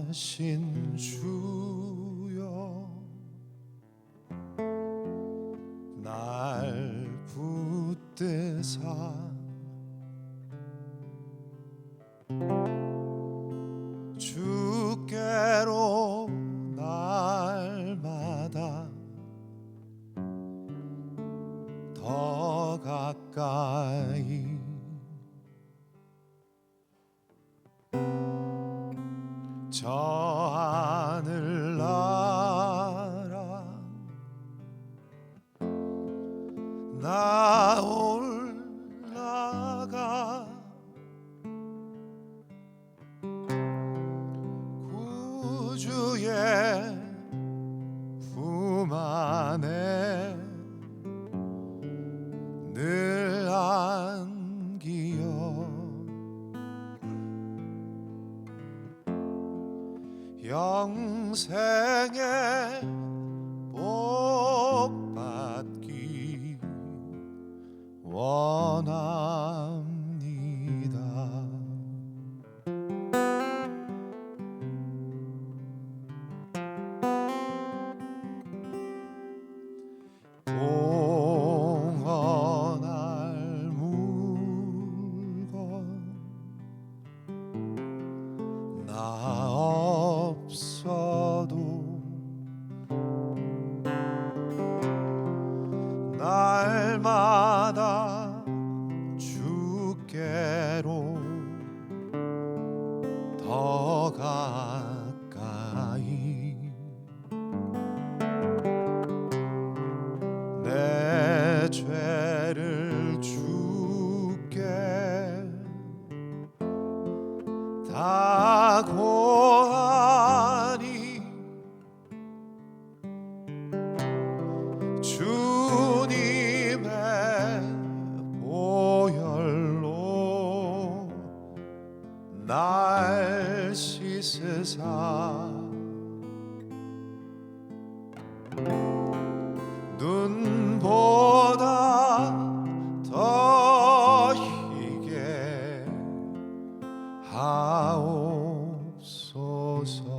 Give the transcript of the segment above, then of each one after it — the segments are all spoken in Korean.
귀하신 주여 날 붙드사 주께로 날마다 더 가까이 저 하늘나라 나 올라가 구주의 품 안에 늘 안기어 영생의 복 받기 원합니다. 공헌할 물건 나 없어도 날마다 주께로 더 가까이 내 죄를 주께 다 고하니 주님의 보혈로 날 씻으사 눈보다 더 희게 하옵소서.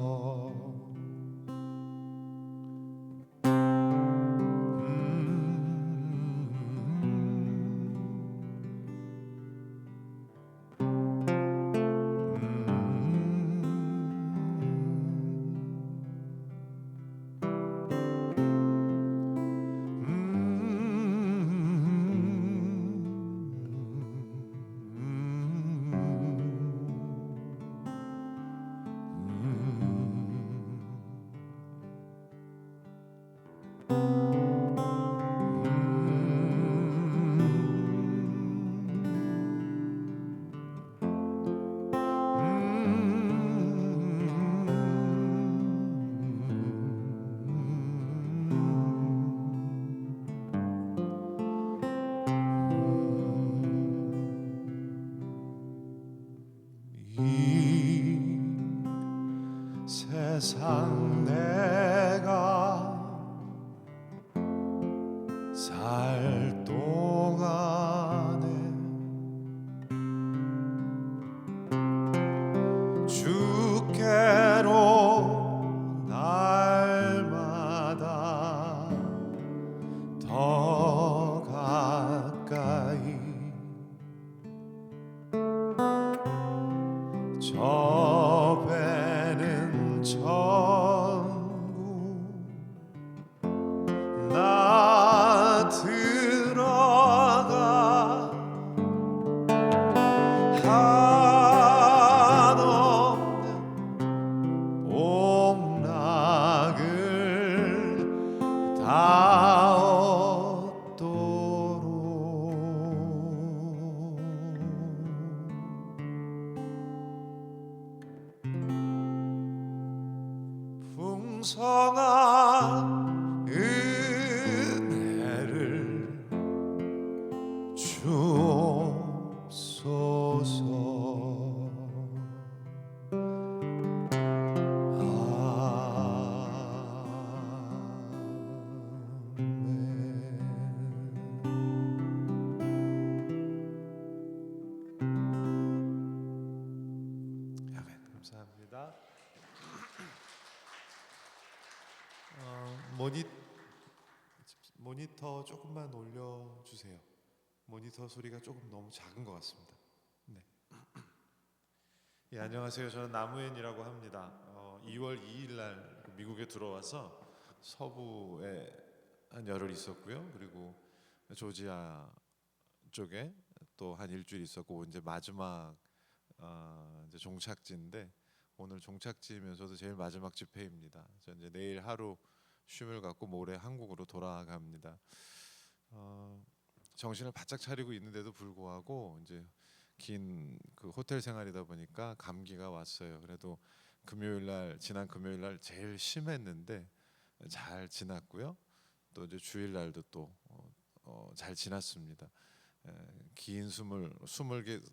이 세상 내가 살 동안에 주께로 날마다 더 가까이 저 배는 천국 나 들어가 한없는 옥락을 다 얻도록 풍성한 은혜를 주옵소서. 아멘. 모니 모니터 조금만 올려주세요. 모니터 소리가 조금 너무 작은 것 같습니다. 네. 예, 안녕하세요. 저는 나무엔이라고 합니다. 2월 2일 날 미국에 들어와서 서부에 한 열흘 있었고요. 그리고 조지아 쪽에 또 한 일주일 있었고 이제 마지막 이제 종착지인데 오늘 종착지면서도 제일 마지막 집회입니다. 저 이제 내일 하루 쉼을 갖고 모레 한국으로 돌아갑니다. 정신을 바짝 차리고 있는데도 불구하고 이제 긴 그 호텔 생활이다 보니까 감기가 왔어요. 그래도 지난 금요일 날 제일 심했는데 잘 지났고요. 또 이제 주일 날도 또 잘 지났습니다. 긴 숨을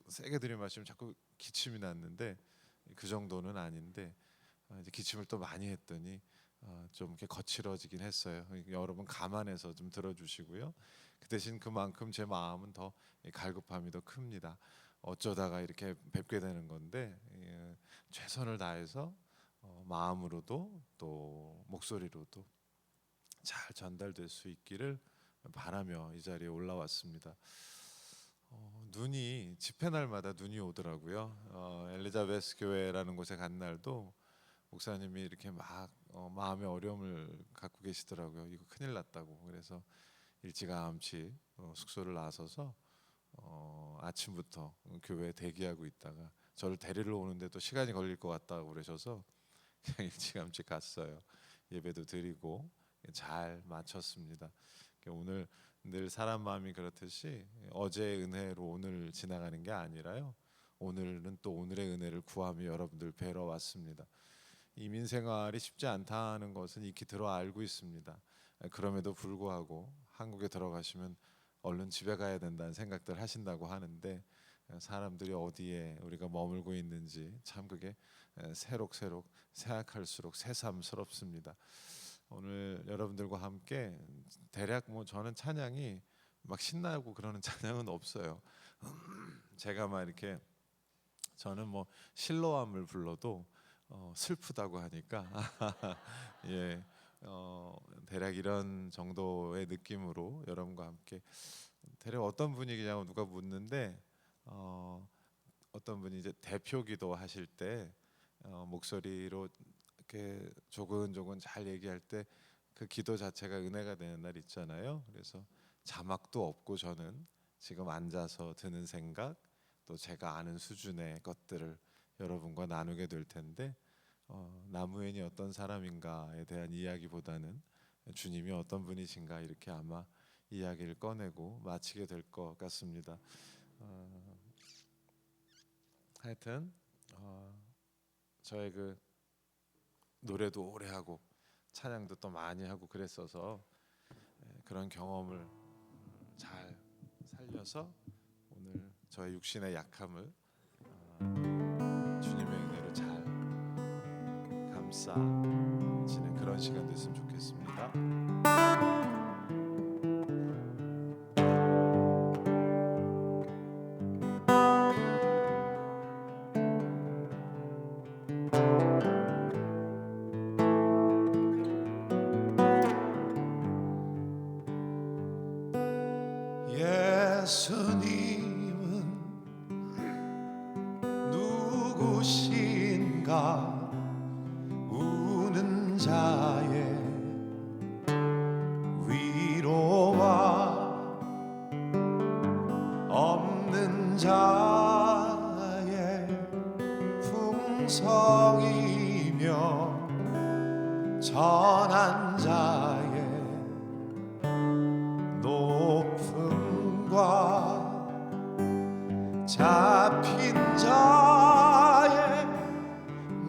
세게 들이마시면 자꾸 기침이 났는데 그 정도는 아닌데 이제 기침을 또 많이 했더니 좀 이렇게 거칠어지긴 했어요. 여러분 감안해서 좀 들어주시고요. 그 대신 그만큼 제 마음은 더 갈급함이 더 큽니다. 어쩌다가 이렇게 뵙게 되는 건데 최선을 다해서 마음으로도 또 목소리로도 잘 전달될 수 있기를 바라며 이 자리에 올라왔습니다. 눈이 집회 날마다 눈이 오더라고요. 엘리자베스 교회라는 곳에 간 날도 목사님이 이렇게 막 마음의 어려움을 갖고 계시더라고요. 이거 큰일 났다고. 그래서 일찌감치 숙소를 나서서 아침부터 교회에 대기하고 있다가 저를 데리러 오는데 또 시간이 걸릴 것 같다고 그러셔서 그냥 일찌감치 갔어요. 예배도 드리고 잘 마쳤습니다. 오늘 늘 사람 마음이 그렇듯이 어제의 은혜로 오늘 지나가는 게 아니라요. 오늘은 또 오늘의 은혜를 구하며 여러분들 뵈러 왔습니다. 이민 생활이 쉽지 않다는 것은 익히 들어 알고 있습니다. 그럼에도 불구하고 한국에 들어가시면 얼른 집에 가야 된다는 생각들 하신다고 하는데 사람들이 어디에 우리가 머물고 있는지 참 그게 새록새록 생각할수록 새삼스럽습니다. 오늘 여러분들과 함께 대략 저는 찬양이 막 신나고 그러는 찬양은 없어요. 제가 막 이렇게 저는 실로암을 불러도 슬프다고 하니까 예, 대략 이런 정도의 느낌으로 여러분과 함께 대략 어떤 분위기냐고 누가 묻는데 어떤 분이 이제 대표 기도 하실 때 목소리로 이렇게 조근조근 잘 얘기할 때 그 기도 자체가 은혜가 되는 날 있잖아요. 그래서 자막도 없고 저는 지금 앉아서 드는 생각 또 제가 아는 수준의 것들을 여러분과 나누게 될 텐데 나무엔이 어떤 사람인가에 대한 이야기보다는 주님이 어떤 분이신가 이렇게 아마 이야기를 꺼내고 마치게 될 것 같습니다. 하여튼 저의 그 노래도 오래 하고 찬양도 또 많이 하고 그랬어서 그런 경험을 잘 살려서 오늘 저의 육신의 약함을 주님의 은혜로 잘 감싸지는 그런 시간 됐으면 좋겠습니다. 예수님은 누구신가 우는 자의 위로와 없는 자의 풍성이며 전한 자의 높음과 잡힌 자의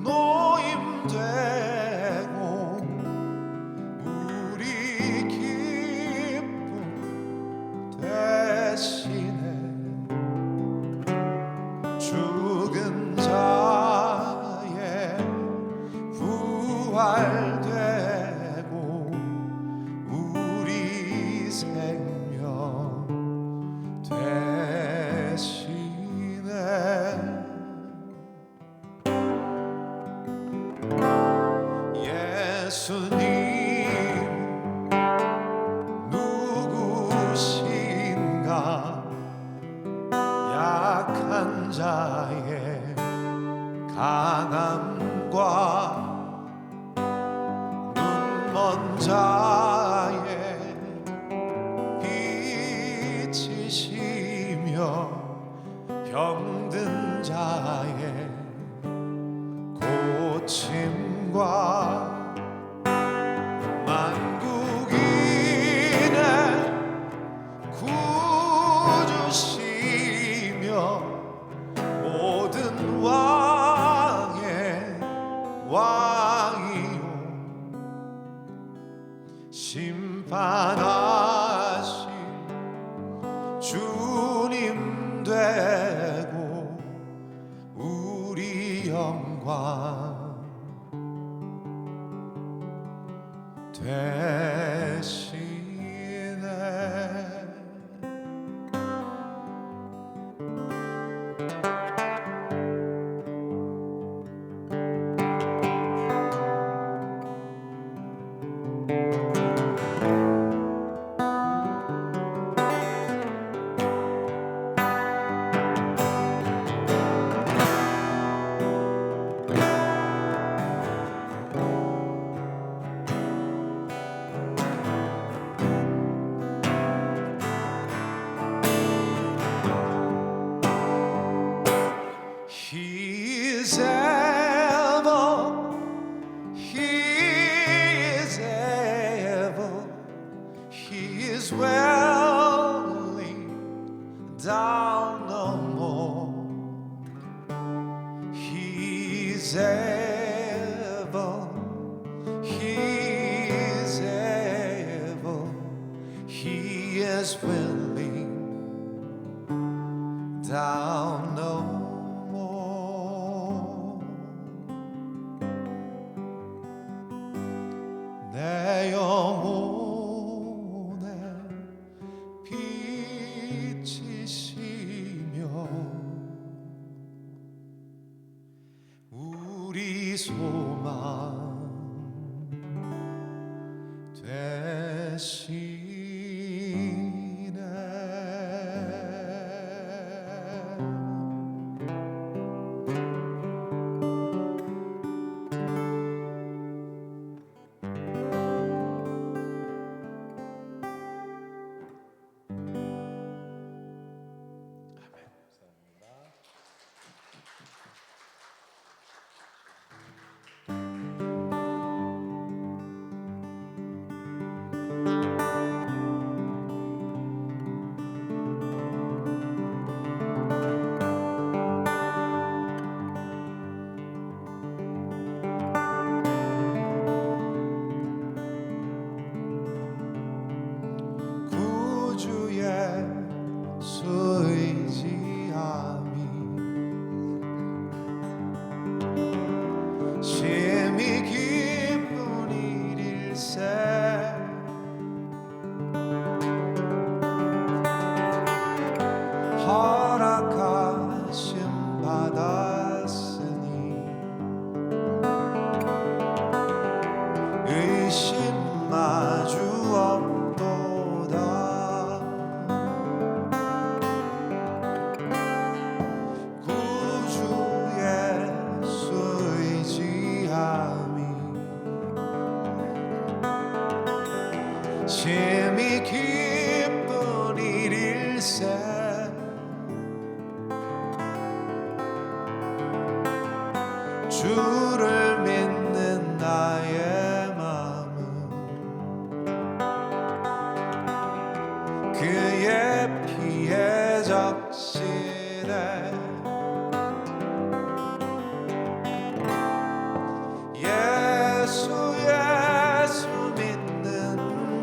노임되고 우리 기쁨 대신에 죽은 자의 부활되고 우리 생명 대신에 예수님 약한 자의 강함과 눈먼 자의 빛이시며 병든 자의 고침과 만국인의 구주시며 모든 왕의 왕이요 심판하신 주님 되고 우리 영광 되시네. He is able, He is able, He is willing, down no more. He is able, He is able, He is willing, down no more. 내 영혼의 빛이시며 우리 소망 되시네. 심히 기쁜 일일세 허락하심 받았으니 의심 마주 없도다. 심히 기쁜 일일세 주를 믿는 나의 마음은 그의 피에 적시네.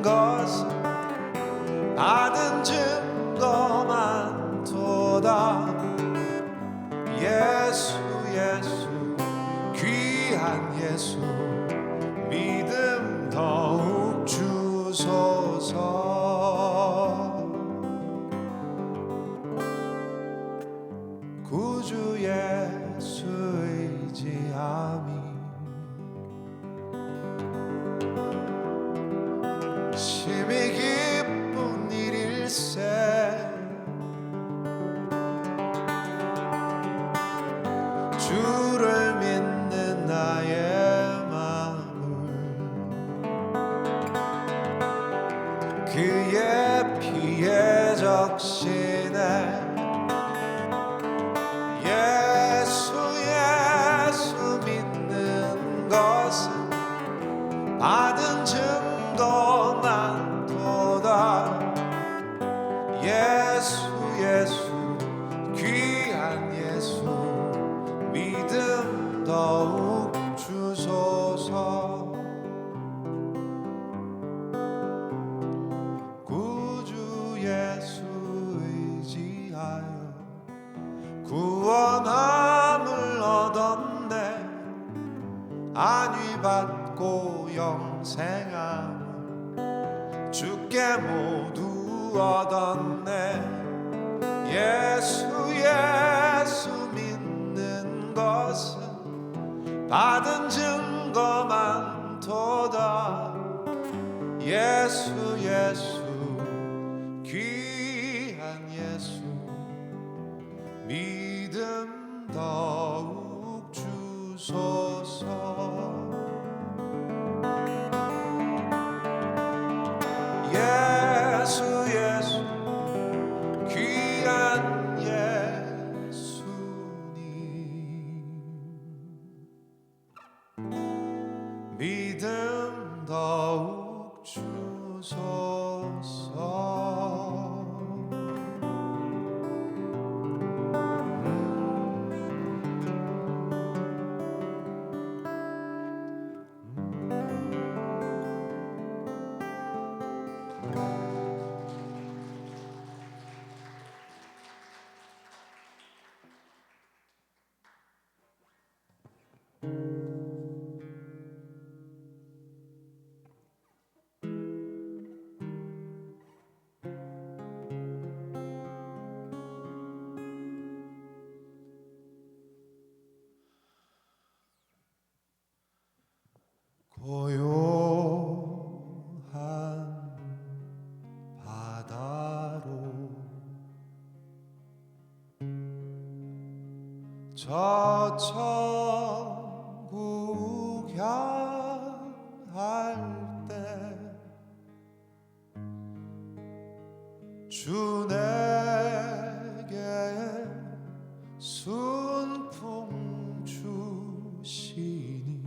것은 받은 증거만 도다. 예수 예수 귀한 예수 믿음 더욱 주소서. 구주 예수 의지함이 심히 기쁜 일일세 대적시네 예수 예수 믿는 것은 받은 증거 많도다 예수 예수 귀한 예수 믿음 더욱 주소서 구주 예수 의지하여 구원함을 얻었네 안위 받고 영생함을 주께 모두 얻었네 예수 예수 믿는 것은 받은 증거 많도다 예수 예수 귀한 예수 믿음 더욱 주소서 예수 예수 귀한 예수님 믿음 더욱 주소서 고요한 바다로 저 천국 향할 때 주 내게 순풍 주시니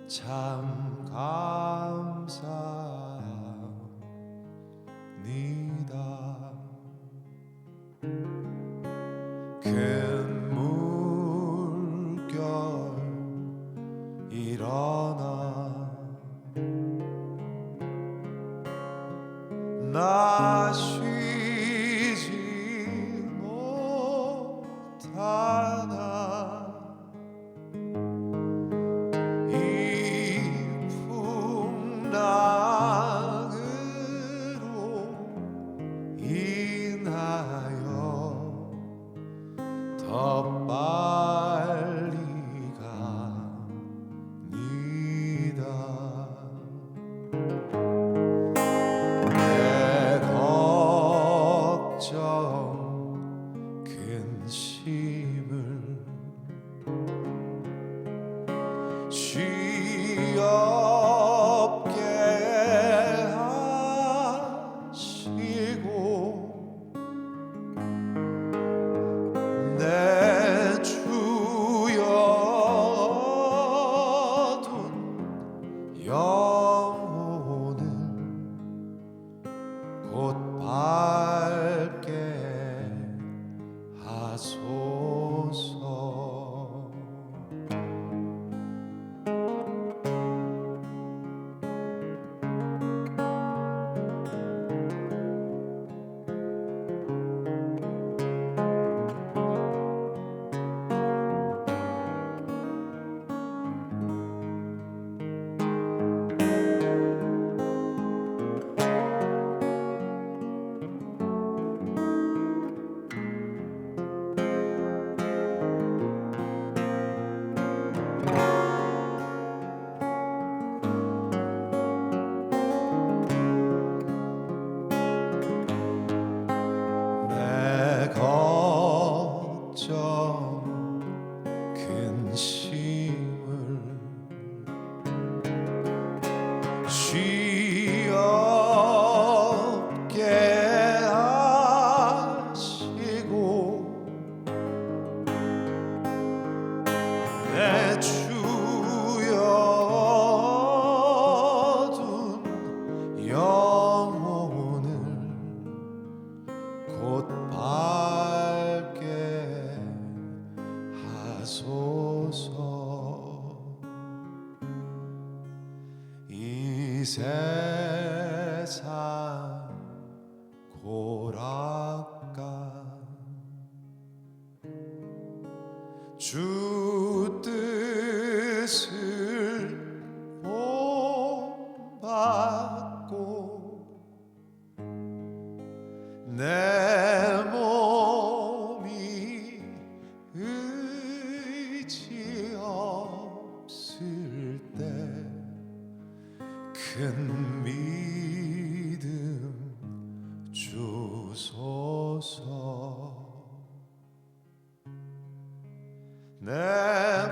참 감사합니다 큰 물결 일어나 나 쉬지 못하나 이 풍랑으로 인하여 더 빨리 갑니다 내 걱정 근심을 쉬 없게 하시고 내 주여둔 영혼을 곧 밝게 하소서 곧 밝게 하소서. 이 세상 고락가 주 뜻을 본받고 내 몸이 의지 없을 때 큰 믿음 주소서. 내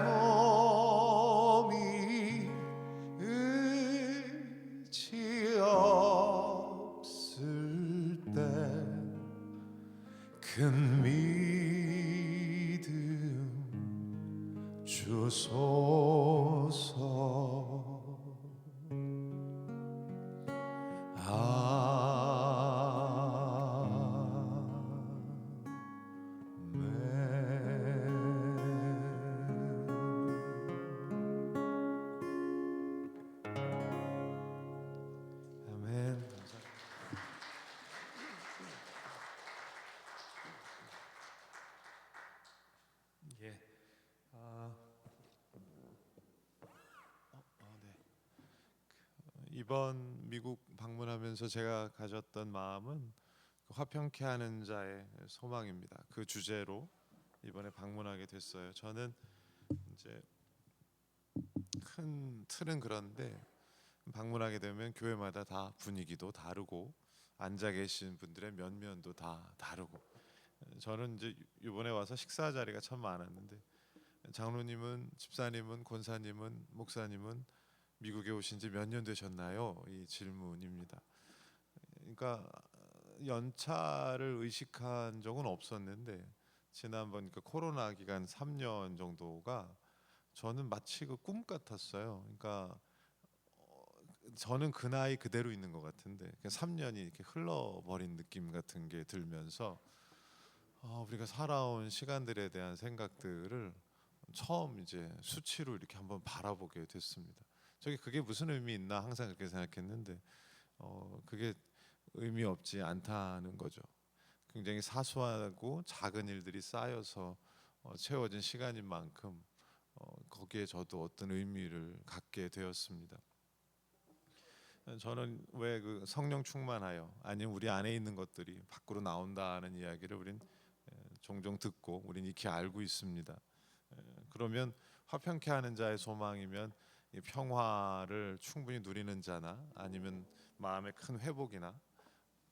몸이 의지 없을 때 큰 믿음 주소서. 아멘. 예. 네. 이번 미국 방문하면서 제가 가졌던 마음은 화평케 하는 자의 소망입니다. 그 주제로 이번에 방문하게 됐어요. 저는 이제 큰 틀은 그런데 방문하게 되면 교회마다 다 분위기도 다르고 앉아 계신 분들의 면면도 다 다르고, 저는 이제 이번에 와서 식사 자리가 참 많았는데 장로님은, 집사님은, 권사님은, 목사님은 미국에 오신 지 몇 년 되셨나요? 이 질문입니다. 그러니까 연차를 의식한 적은 없었는데 지난번 그 코로나 기간 3년 정도가 저는 마치 그 꿈 같았어요. 그러니까 저는 그 나이 그대로 있는 것 같은데 3년이 이렇게 흘러버린 느낌 같은 게 들면서 우리가 살아온 시간들에 대한 생각들을 처음 이제 수치로 이렇게 한번 바라보게 됐습니다. 그게 무슨 의미 있나 항상 그렇게 생각했는데 그게 의미 없지 않다는 거죠. 굉장히 사소하고 작은 일들이 쌓여서 채워진 시간인 만큼 거기에 저도 어떤 의미를 갖게 되었습니다. 저는 왜 그 성령 충만하여, 아니면 우리 안에 있는 것들이 밖으로 나온다는 이야기를 우린 종종 듣고 우린 익히 알고 있습니다. 그러면 화평케 하는 자의 소망이면 이 평화를 충분히 누리는 자나, 아니면 마음의 큰 회복이나,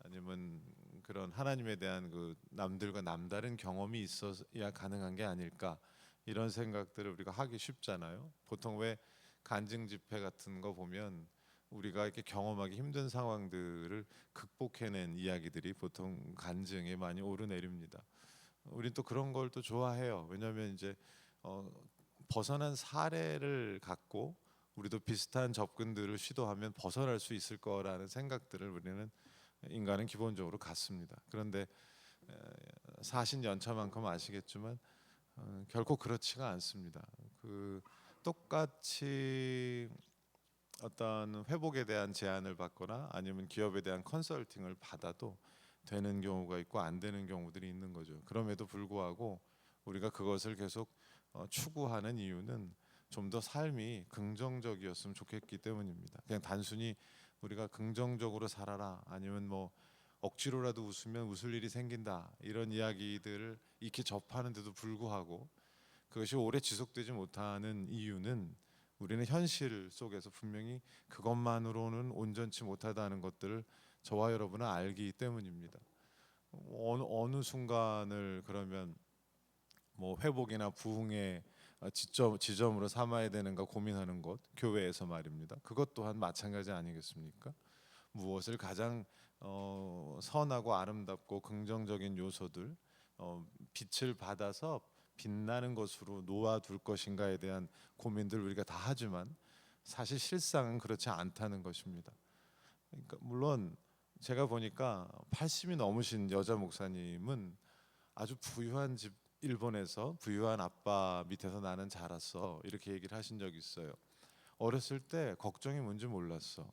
아니면 그런 하나님에 대한 그 남들과 남다른 경험이 있어야 가능한 게 아닐까, 이런 생각들을 우리가 하기 쉽잖아요. 보통 왜 간증 집회 같은 거 보면 우리가 이렇게 경험하기 힘든 상황들을 극복해낸 이야기들이 보통 간증에 많이 오르내립니다. 우린 또 그런 걸 또 좋아해요. 왜냐하면 이제 벗어난 사례를 갖고 우리도 비슷한 접근들을 시도하면 벗어날 수 있을 거라는 생각들을 우리는, 인간은 기본적으로 갖습니다. 그런데 사신 연차만큼 아시겠지만 결코 그렇지가 않습니다. 그 똑같이 어떤 회복에 대한 제안을 받거나 아니면 기업에 대한 컨설팅을 받아도 되는 경우가 있고 안 되는 경우들이 있는 거죠. 그럼에도 불구하고 우리가 그것을 계속 추구하는 이유는 좀 더 삶이 긍정적이었으면 좋겠기 때문입니다. 그냥 단순히 우리가 긍정적으로 살아라, 아니면 뭐 억지로라도 웃으면 웃을 일이 생긴다, 이런 이야기들을 익히 접하는데도 불구하고 그것이 오래 지속되지 못하는 이유는 우리는 현실 속에서 분명히 그것만으로는 온전치 못하다는 것들을 저와 여러분은 알기 때문입니다. 어느 순간을 그러면 뭐 회복이나 부흥의 지점으로 삼아야 되는가 고민하는 것, 교회에서 말입니다. 그것 또한 마찬가지 아니겠습니까? 무엇을 가장 선하고 아름답고 긍정적인 요소들, 빛을 받아서 빛나는 것으로 놓아둘 것인가에 대한 고민들 우리가 다 하지만 사실 실상은 그렇지 않다는 것입니다. 그러니까 물론 제가 보니까 80이 넘으신 여자 목사님은 아주 부유한 집, 일본에서 부유한 아빠 밑에서 나는 자랐어, 이렇게 얘기를 하신 적이 있어요. 어렸을 때 걱정이 뭔지 몰랐어.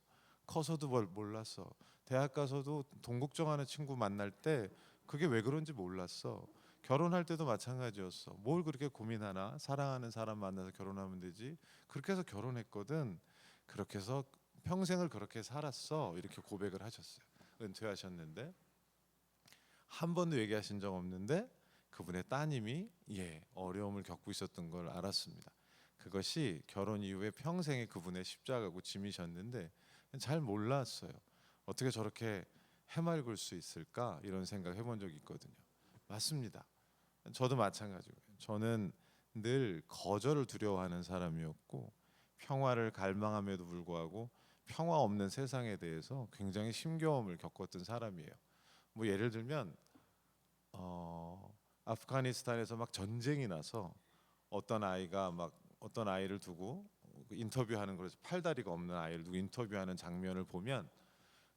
커서도 몰랐어. 대학 가서도 동국정하는 친구 만날 때 그게 왜 그런지 몰랐어. 결혼할 때도 마찬가지였어. 뭘 그렇게 고민하나? 사랑하는 사람 만나서 결혼하면 되지. 그렇게 해서 결혼했거든. 그렇게 해서 평생을 그렇게 살았어. 이렇게 고백을 하셨어요. 은퇴하셨는데 한 번도 얘기하신 적 없는데 그분의 따님이 어려움을 겪고 있었던 걸 알았습니다. 그것이 결혼 이후에 평생의 그분의 십자가고 짐이셨는데 잘 몰랐어요. 어떻게 저렇게 해맑을 수 있을까 이런 생각 해본 적이 있거든요. 맞습니다. 저도 마찬가지고요. 저는 늘 거절을 두려워하는 사람이었고 평화를 갈망함에도 불구하고 평화 없는 세상에 대해서 굉장히 심겨움을 겪었던 사람이에요. 뭐 예를 들면 아프가니스탄에서 막 전쟁이 나서 어떤 아이를 두고 인터뷰하는 거에서 팔다리가 없는 아이를 두고 인터뷰하는 장면을 보면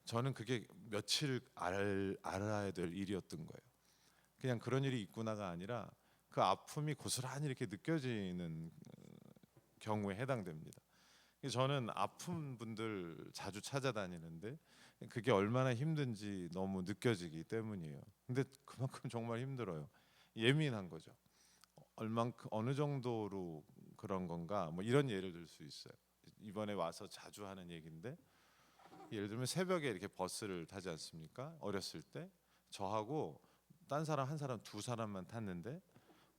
저는 그게 며칠 알아야 될 일이었던 거예요. 그냥 그런 일이 있구나가 아니라 그 아픔이 고스란히 이렇게 느껴지는 경우에 해당됩니다. 저는 아픈 분들 자주 찾아다니는데 그게 얼마나 힘든지 너무 느껴지기 때문이에요. 근데 그만큼 정말 힘들어요. 예민한 거죠. 얼만큼 어느 정도로 그런 건가? 뭐 이런 예를 들 수 있어요. 이번에 와서 자주 하는 얘기인데 예를 들면 새벽에 이렇게 버스를 타지 않습니까? 어렸을 때 저하고 딴 사람 한 사람 두 사람만 탔는데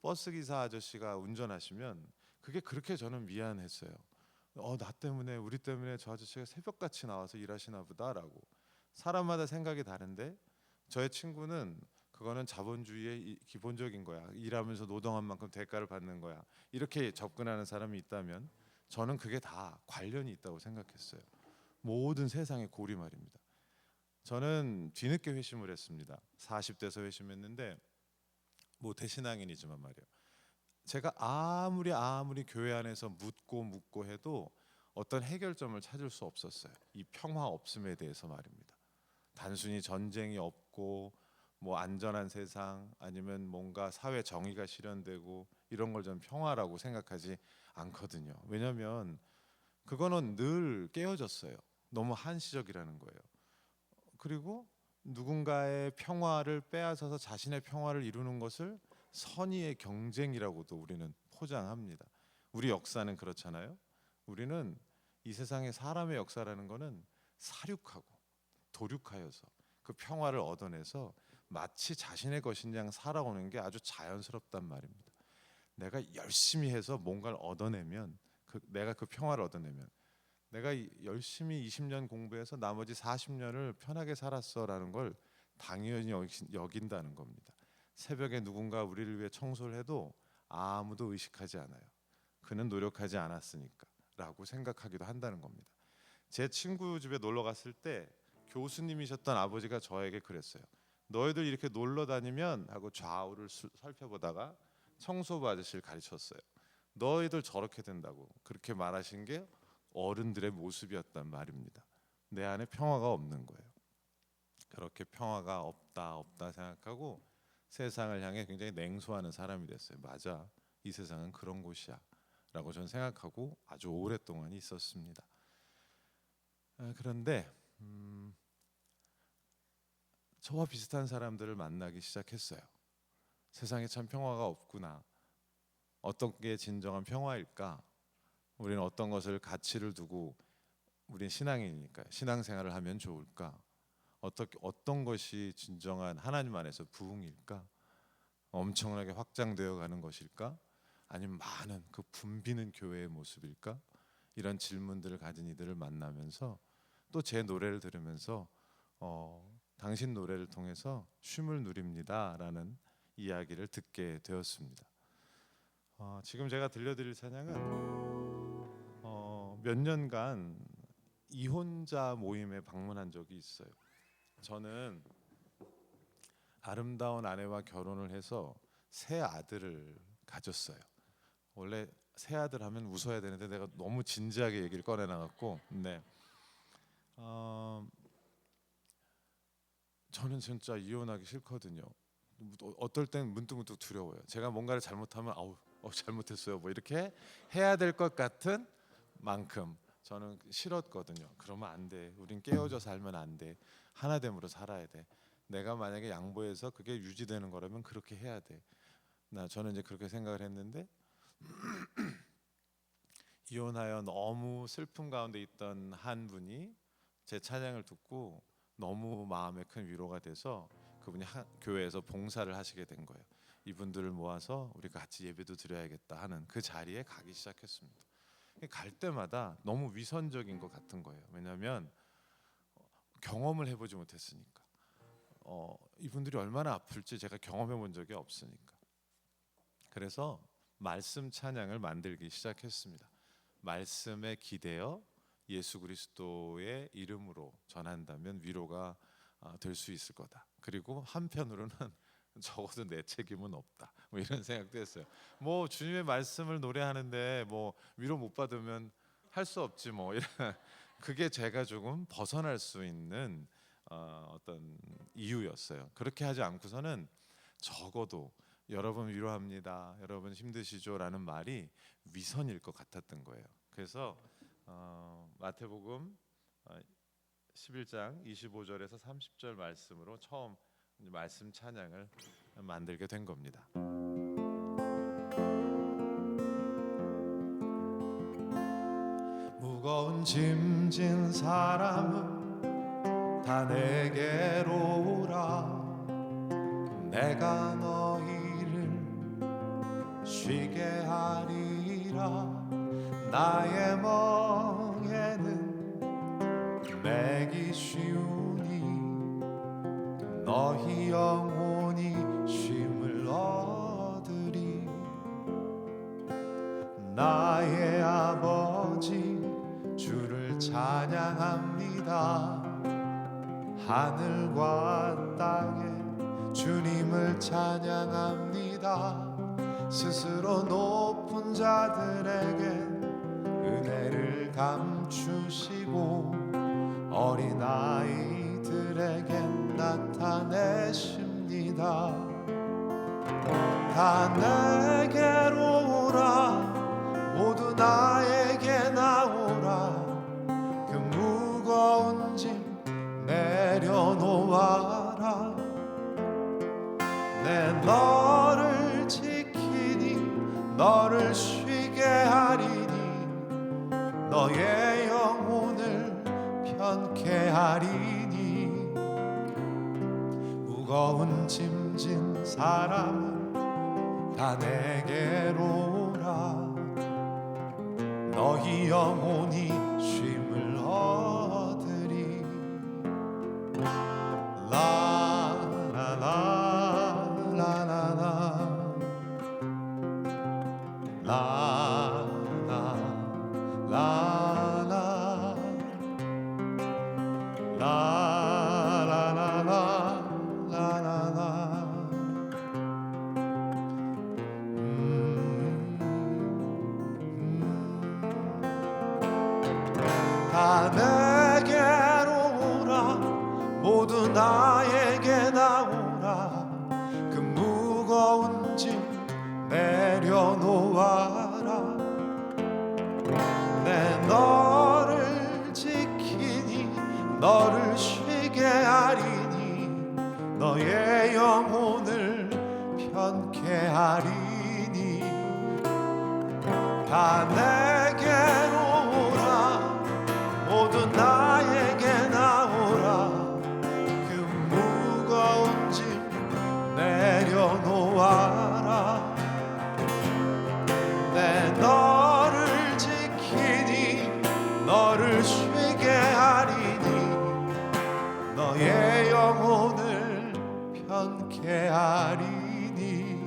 버스 기사 아저씨가 운전하시면 그게 그렇게 저는 미안했어요. 나 때문에 우리 때문에 저 아저씨가 새벽같이 나와서 일하시나 보다라고. 사람마다 생각이 다른데 저의 친구는 그거는 자본주의의 기본적인 거야. 일하면서 노동한 만큼 대가를 받는 거야. 이렇게 접근하는 사람이 있다면 저는 그게 다 관련이 있다고 생각했어요. 모든 세상의 고리 말입니다. 저는 뒤늦게 회심을 했습니다. 40대에서 회심했는데 모태신앙인이지만 말이에요. 제가 아무리 교회 안에서 묻고 해도 어떤 해결점을 찾을 수 없었어요. 이 평화 없음에 대해서 말입니다. 단순히 전쟁이 없고 뭐 안전한 세상 아니면 뭔가 사회 정의가 실현되고 이런 걸 저는 평화라고 생각하지 않거든요. 왜냐하면 그거는 늘 깨어졌어요. 너무 한시적이라는 거예요. 그리고 누군가의 평화를 빼앗아서 자신의 평화를 이루는 것을 선의의 경쟁이라고도 우리는 포장합니다. 우리 역사는 그렇잖아요. 우리는 이 세상의 사람의 역사라는 것은 사륙하고 도륙하여서 그 평화를 얻어내서 마치 자신의 것인 양 살아오는 게 아주 자연스럽단 말입니다. 내가 열심히 해서 뭔가를 얻어내면 내가 그 평화를 얻어내면 내가 열심히 20년 공부해서 나머지 40년을 편하게 살았어라는 걸 당연히 여긴다는 겁니다. 새벽에 누군가 우리를 위해 청소를 해도 아무도 의식하지 않아요. 그는 노력하지 않았으니까라고 생각하기도 한다는 겁니다. 제 친구 집에 놀러 갔을 때 교수님이셨던 아버지가 저에게 그랬어요. 너희들 이렇게 놀러 다니면 하고 좌우를 살펴보다가 청소부 아저씨를 가르쳤어요. 너희들 저렇게 된다고 그렇게 말하신 게 어른들의 모습이었단 말입니다. 내 안에 평화가 없는 거예요. 그렇게 평화가 없다 생각하고 세상을 향해 굉장히 냉소하는 사람이 됐어요. 맞아, 이 세상은 그런 곳이야 라고 저는 생각하고 아주 오랫동안 있었습니다. 그런데 저와 비슷한 사람들을 만나기 시작했어요. 세상에 참 평화가 없구나. 어떤 게 진정한 평화일까? 우리는 어떤 것을 가치를 두고 우린 신앙이니까 신앙생활을 하면 좋을까? 어떤 것이 진정한 하나님 안에서 부흥일까? 엄청나게 확장되어 가는 것일까? 아니면 많은 그 붐비는 교회의 모습일까? 이런 질문들을 가진 이들을 만나면서 또 제 노래를 들으면서 당신 노래를 통해서 쉼을 누립니다라는 이야기를 듣게 되었습니다. 지금 제가 들려드릴 찬양은 몇 년간 이혼자 모임에 방문한 적이 있어요. 저는 아름다운 아내와 결혼을 해서 새 아들을 가졌어요. 원래 새 아들 하면 웃어야 되는데 내가 너무 진지하게 얘기를 꺼내 나갔고, 네. 저는 진짜 이혼하기 싫거든요. 어떨 땐 문득문득 두려워요. 제가 뭔가를 잘못하면 잘못했어요. 뭐 이렇게 해야 될 것 같은 만큼 저는 싫었거든요. 그러면 안 돼. 우린 깨어져 살면 안 돼. 하나됨으로 살아야 돼. 내가 만약에 양보해서 그게 유지되는 거라면 그렇게 해야 돼. 저는 이제 그렇게 생각을 했는데 이혼하여 너무 슬픔 가운데 있던 한 분이 제 찬양을 듣고 너무 마음에 큰 위로가 돼서 그분이 교회에서 봉사를 하시게 된 거예요. 이분들을 모아서 우리가 같이 예배도 드려야겠다 하는 그 자리에 가기 시작했습니다. 갈 때마다 너무 위선적인 것 같은 거예요. 왜냐하면 경험을 해보지 못했으니까. 이분들이 얼마나 아플지 제가 경험해 본 적이 없으니까. 그래서 말씀 찬양을 만들기 시작했습니다. 말씀에 기대어 예수 그리스도의 이름으로 전한다면 위로가 될 수 있을 거다. 그리고 한편으로는 적어도 내 책임은 없다. 뭐 이런 생각도 했어요. 뭐 주님의 말씀을 노래하는데 뭐 위로 못 받으면 할 수 없지 뭐 이런 그게 제가 조금 벗어날 수 있는 어떤 이유였어요. 그렇게 하지 않고서는 적어도 여러분 위로합니다. 여러분 힘드시죠라는 말이 위선일 것 같았던 거예요. 그래서 마태복음 11장 25절에서 30절 말씀으로 처음 말씀 찬양을 만들게 된 겁니다. 무거운 짐진 사람은 다 내게로 오라. 내가 너희를 쉬게 하리라. 나의 멍에는 매기 쉬우니 너희 영혼이 쉼을 얻으리. 나의 아버지 주를 찬양합니다. 하늘과 땅에 주님을 찬양합니다. 스스로 높은 자들에게 은혜를 감추시고 어린 아이들에게 나타내십니다. 다 내게로 오라. 모두 나에게 나오라. 그 무거운 짐 내려놓아라. 내 너를 지키니 너를 쉬게 하리니 너의 영혼을 편케 하리니. 무거운 짐진 사람은 다 내게로 오라. 너희 영혼이 쉼을 얻으리. 다 내게로 오라. 모두 나에게 나오라. 그 무거운 짐 내려놓아라. 내 너를 지키니 너를 쉬게 하리니 너의 영혼을 편케 하리니. 다 내게로 오라. 모두 나에게 나오라. 그 무거운 짐 내려놓아라. 내 너를 지키니 너를 쉬게 하리니 너의 영혼을 편케 하리니.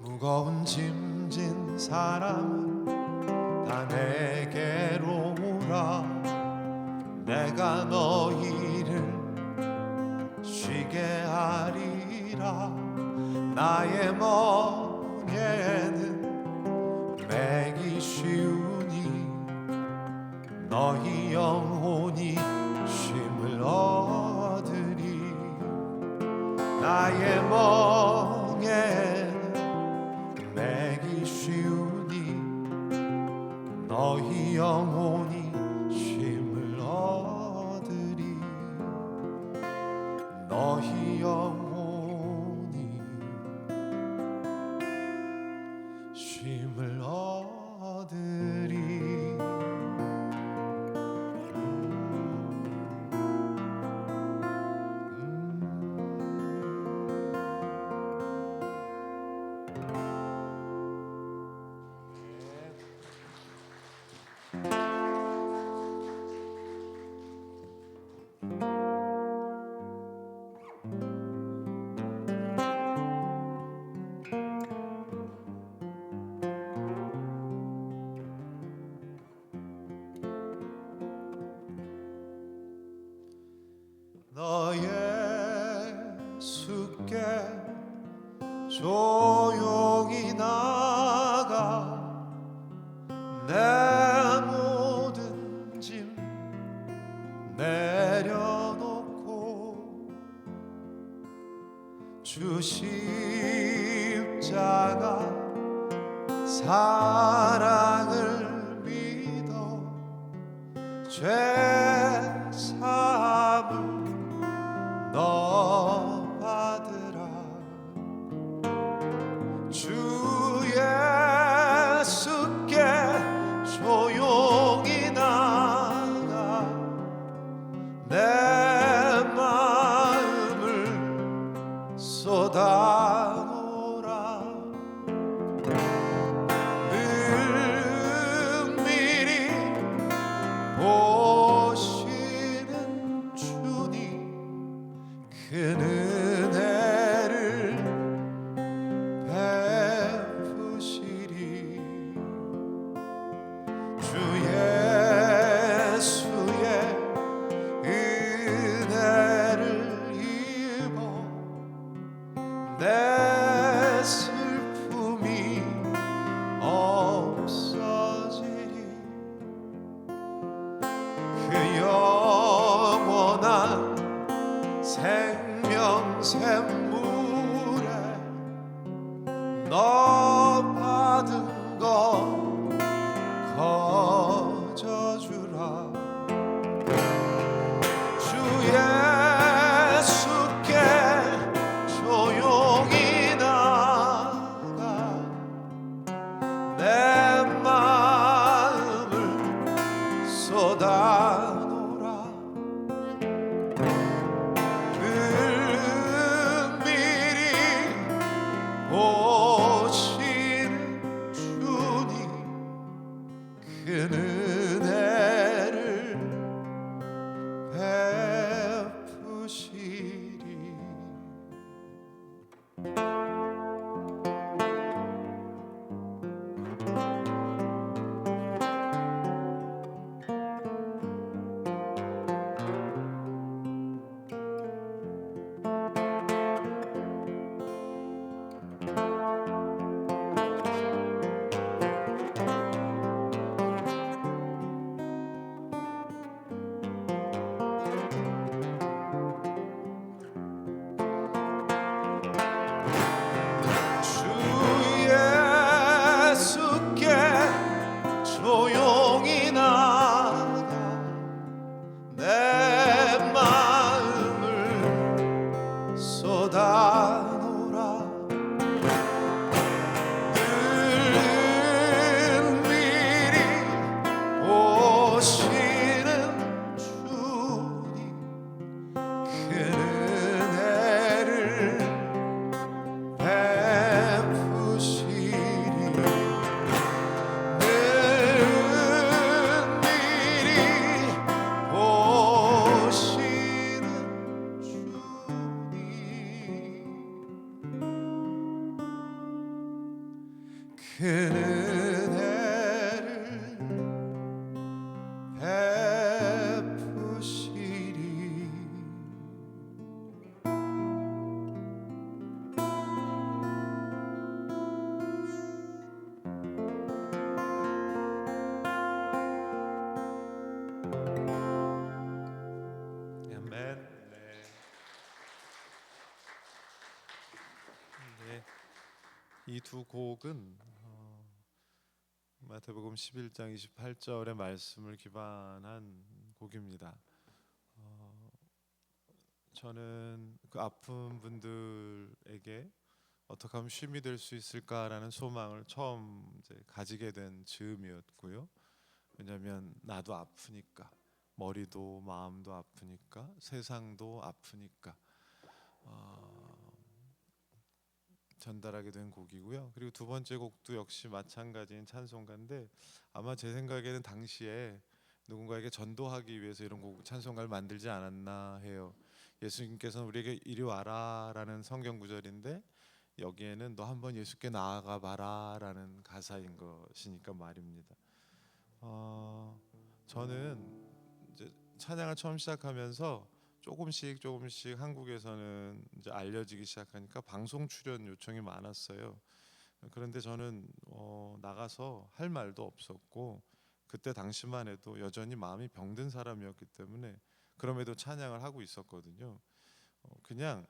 무거운 짐진 사람은 다 내게로 오라. 내가 너희를 쉬게 하리라. 나의 멍에는 매기 쉬우니 너희 영혼이 쉼을 얻으리. 나의 멍에는 매기 쉬우니 너희 영혼이 쉼을 얻으리. 너희 영혼이 쉼을 얻으리. 너 예수께 조용히 나가 내 모든 짐 내려놓고 주 십자가 사랑을 믿어 죄 사함을 너 받으라. 주 예수께 조용히 나가 내 마음을 쏟아놓으라. 은밀히 보시는 주님 큰 은혜를 베푸시리. 주 예수의 은혜를 입어 내 슬픔이 없어지리. 그 영원한 생명샘물에 너 받은 것 거저주라. 주 예수께 조용히 나가 내 마음을 쏟아놓으라. 보시는 주님 큰 은혜를 베푸시리. 조용히 나가 내 마음을 쏟아놓으라. 은밀히 보시는 주님 큰 은혜를 베푸시리. 큰 은혜를 베푸시리. 이 두 곡은 마태복음 11장 28절의 말씀을 기반한 곡입니다. 저는 그 아픈 분들에게 어떻게 하면 쉼이 될 수 있을까라는 소망을 처음 이제 가지게 된 즈음이었고요. 왜냐하면 나도 아프니까, 머리도 마음도 아프니까, 세상도 아프니까 전달하게 된 곡이고요. 그리고 두 번째 곡도 역시 마찬가지인 찬송가인데 아마 제 생각에는 당시에 누군가에게 전도하기 위해서 이런 곡 찬송가를 만들지 않았나 해요. 예수님께서는 우리에게 이리 와라라는 성경 구절인데 여기에는 너 한번 예수께 나아가 봐라라는 가사인 것이니까 말입니다. 저는 이제 찬양을 처음 시작하면서 조금씩 한국에서는 이제 알려지기 시작하니까 방송 출연 요청이 많았어요. 그런데 저는 나가서 할 말도 없었고 그때 당시만 해도 여전히 마음이 병든 사람이었기 때문에 그럼에도 찬양을 하고 있었거든요. 그냥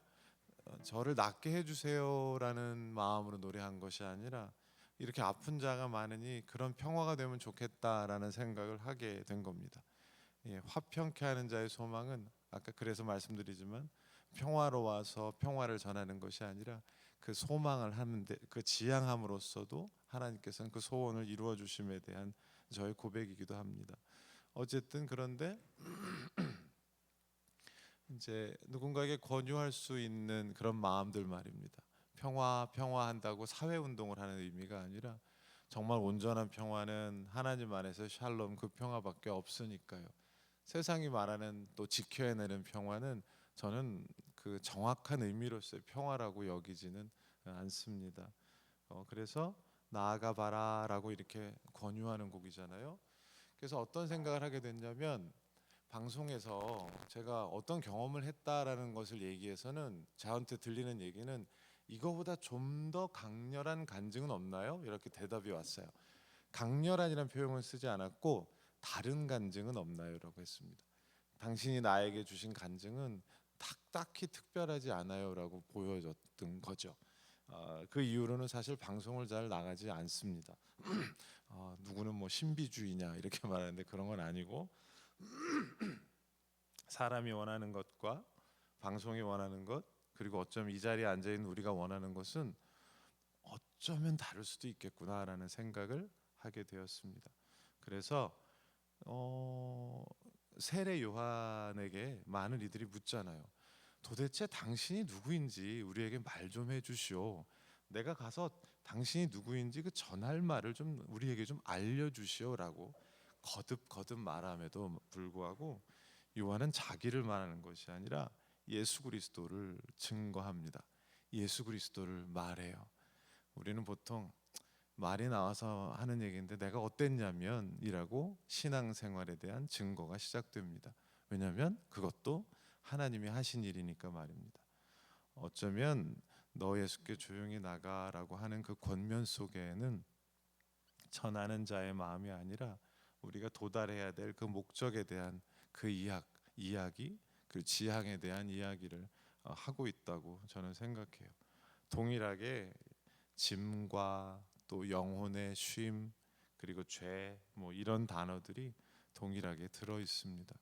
저를 낫게 해주세요라는 마음으로 노래한 것이 아니라 이렇게 아픈 자가 많으니 그런 평화가 되면 좋겠다라는 생각을 하게 된 겁니다. 예, 화평케 하는 자의 소망은 아까 그래서 말씀드리지만 평화로워서 평화를 전하는 것이 아니라 그 소망을 하는데 그 지향함으로써도 하나님께서는 그 소원을 이루어 주심에 대한 저의 고백이기도 합니다. 어쨌든 그런데 이제 누군가에게 권유할 수 있는 그런 마음들 말입니다. 평화한다고 사회 운동을 하는 의미가 아니라 정말 온전한 평화는 하나님 안에서 샬롬 그 평화밖에 없으니까요. 세상이 말하는 또 지켜야 되는 평화는 저는 그 정확한 의미로서의 평화라고 여기지는 않습니다. 그래서 나아가 봐라라고 이렇게 권유하는 곡이잖아요. 그래서 어떤 생각을 하게 됐냐면 방송에서 제가 어떤 경험을 했다라는 것을 얘기해서는 저한테 들리는 얘기는 이거보다 좀 더 강렬한 간증은 없나요? 이렇게 대답이 왔어요. 강렬한이라는 표현을 쓰지 않았고 다른 간증은 없나요라고 했습니다. 당신이 나에게 주신 간증은 딱히 특별하지 않아요라고 보여줬던 거죠. 그 이후로는 사실 방송을 잘 나가지 않습니다. 누구는 뭐 신비주의냐 이렇게 말하는데 그런 건 아니고 사람이 원하는 것과 방송이 원하는 것 그리고 어쩌면 이 자리에 앉아 있는 우리가 원하는 것은 어쩌면 다를 수도 있겠구나라는 생각을 하게 되었습니다. 그래서 세례 요한에게 많은 이들이 묻잖아요. 도대체 당신이 누구인지 우리에게 말 좀 해주시오. 내가 가서 당신이 누구인지 그 전할 말을 좀 우리에게 좀 알려주시오라고 거듭 말함에도 불구하고 요한은 자기를 말하는 것이 아니라 예수 그리스도를 증거합니다. 예수 그리스도를 말해요. 우리는 보통 말이 나와서 하는 얘기인데 내가 어땠냐면 이라고 신앙생활에 대한 증거가 시작됩니다. 왜냐하면 그것도 하나님이 하신 일이니까 말입니다. 어쩌면 너 예수께 조용히 나가라고 하는 그 권면 속에는 전하는 자의 마음이 아니라 우리가 도달해야 될 그 목적에 대한 그 이야기, 그 지향에 대한 이야기를 하고 있다고 저는 생각해요. 동일하게 짐과 또 영혼의 쉼 그리고 죄 뭐 이런 단어들이 동일하게 들어 있습니다.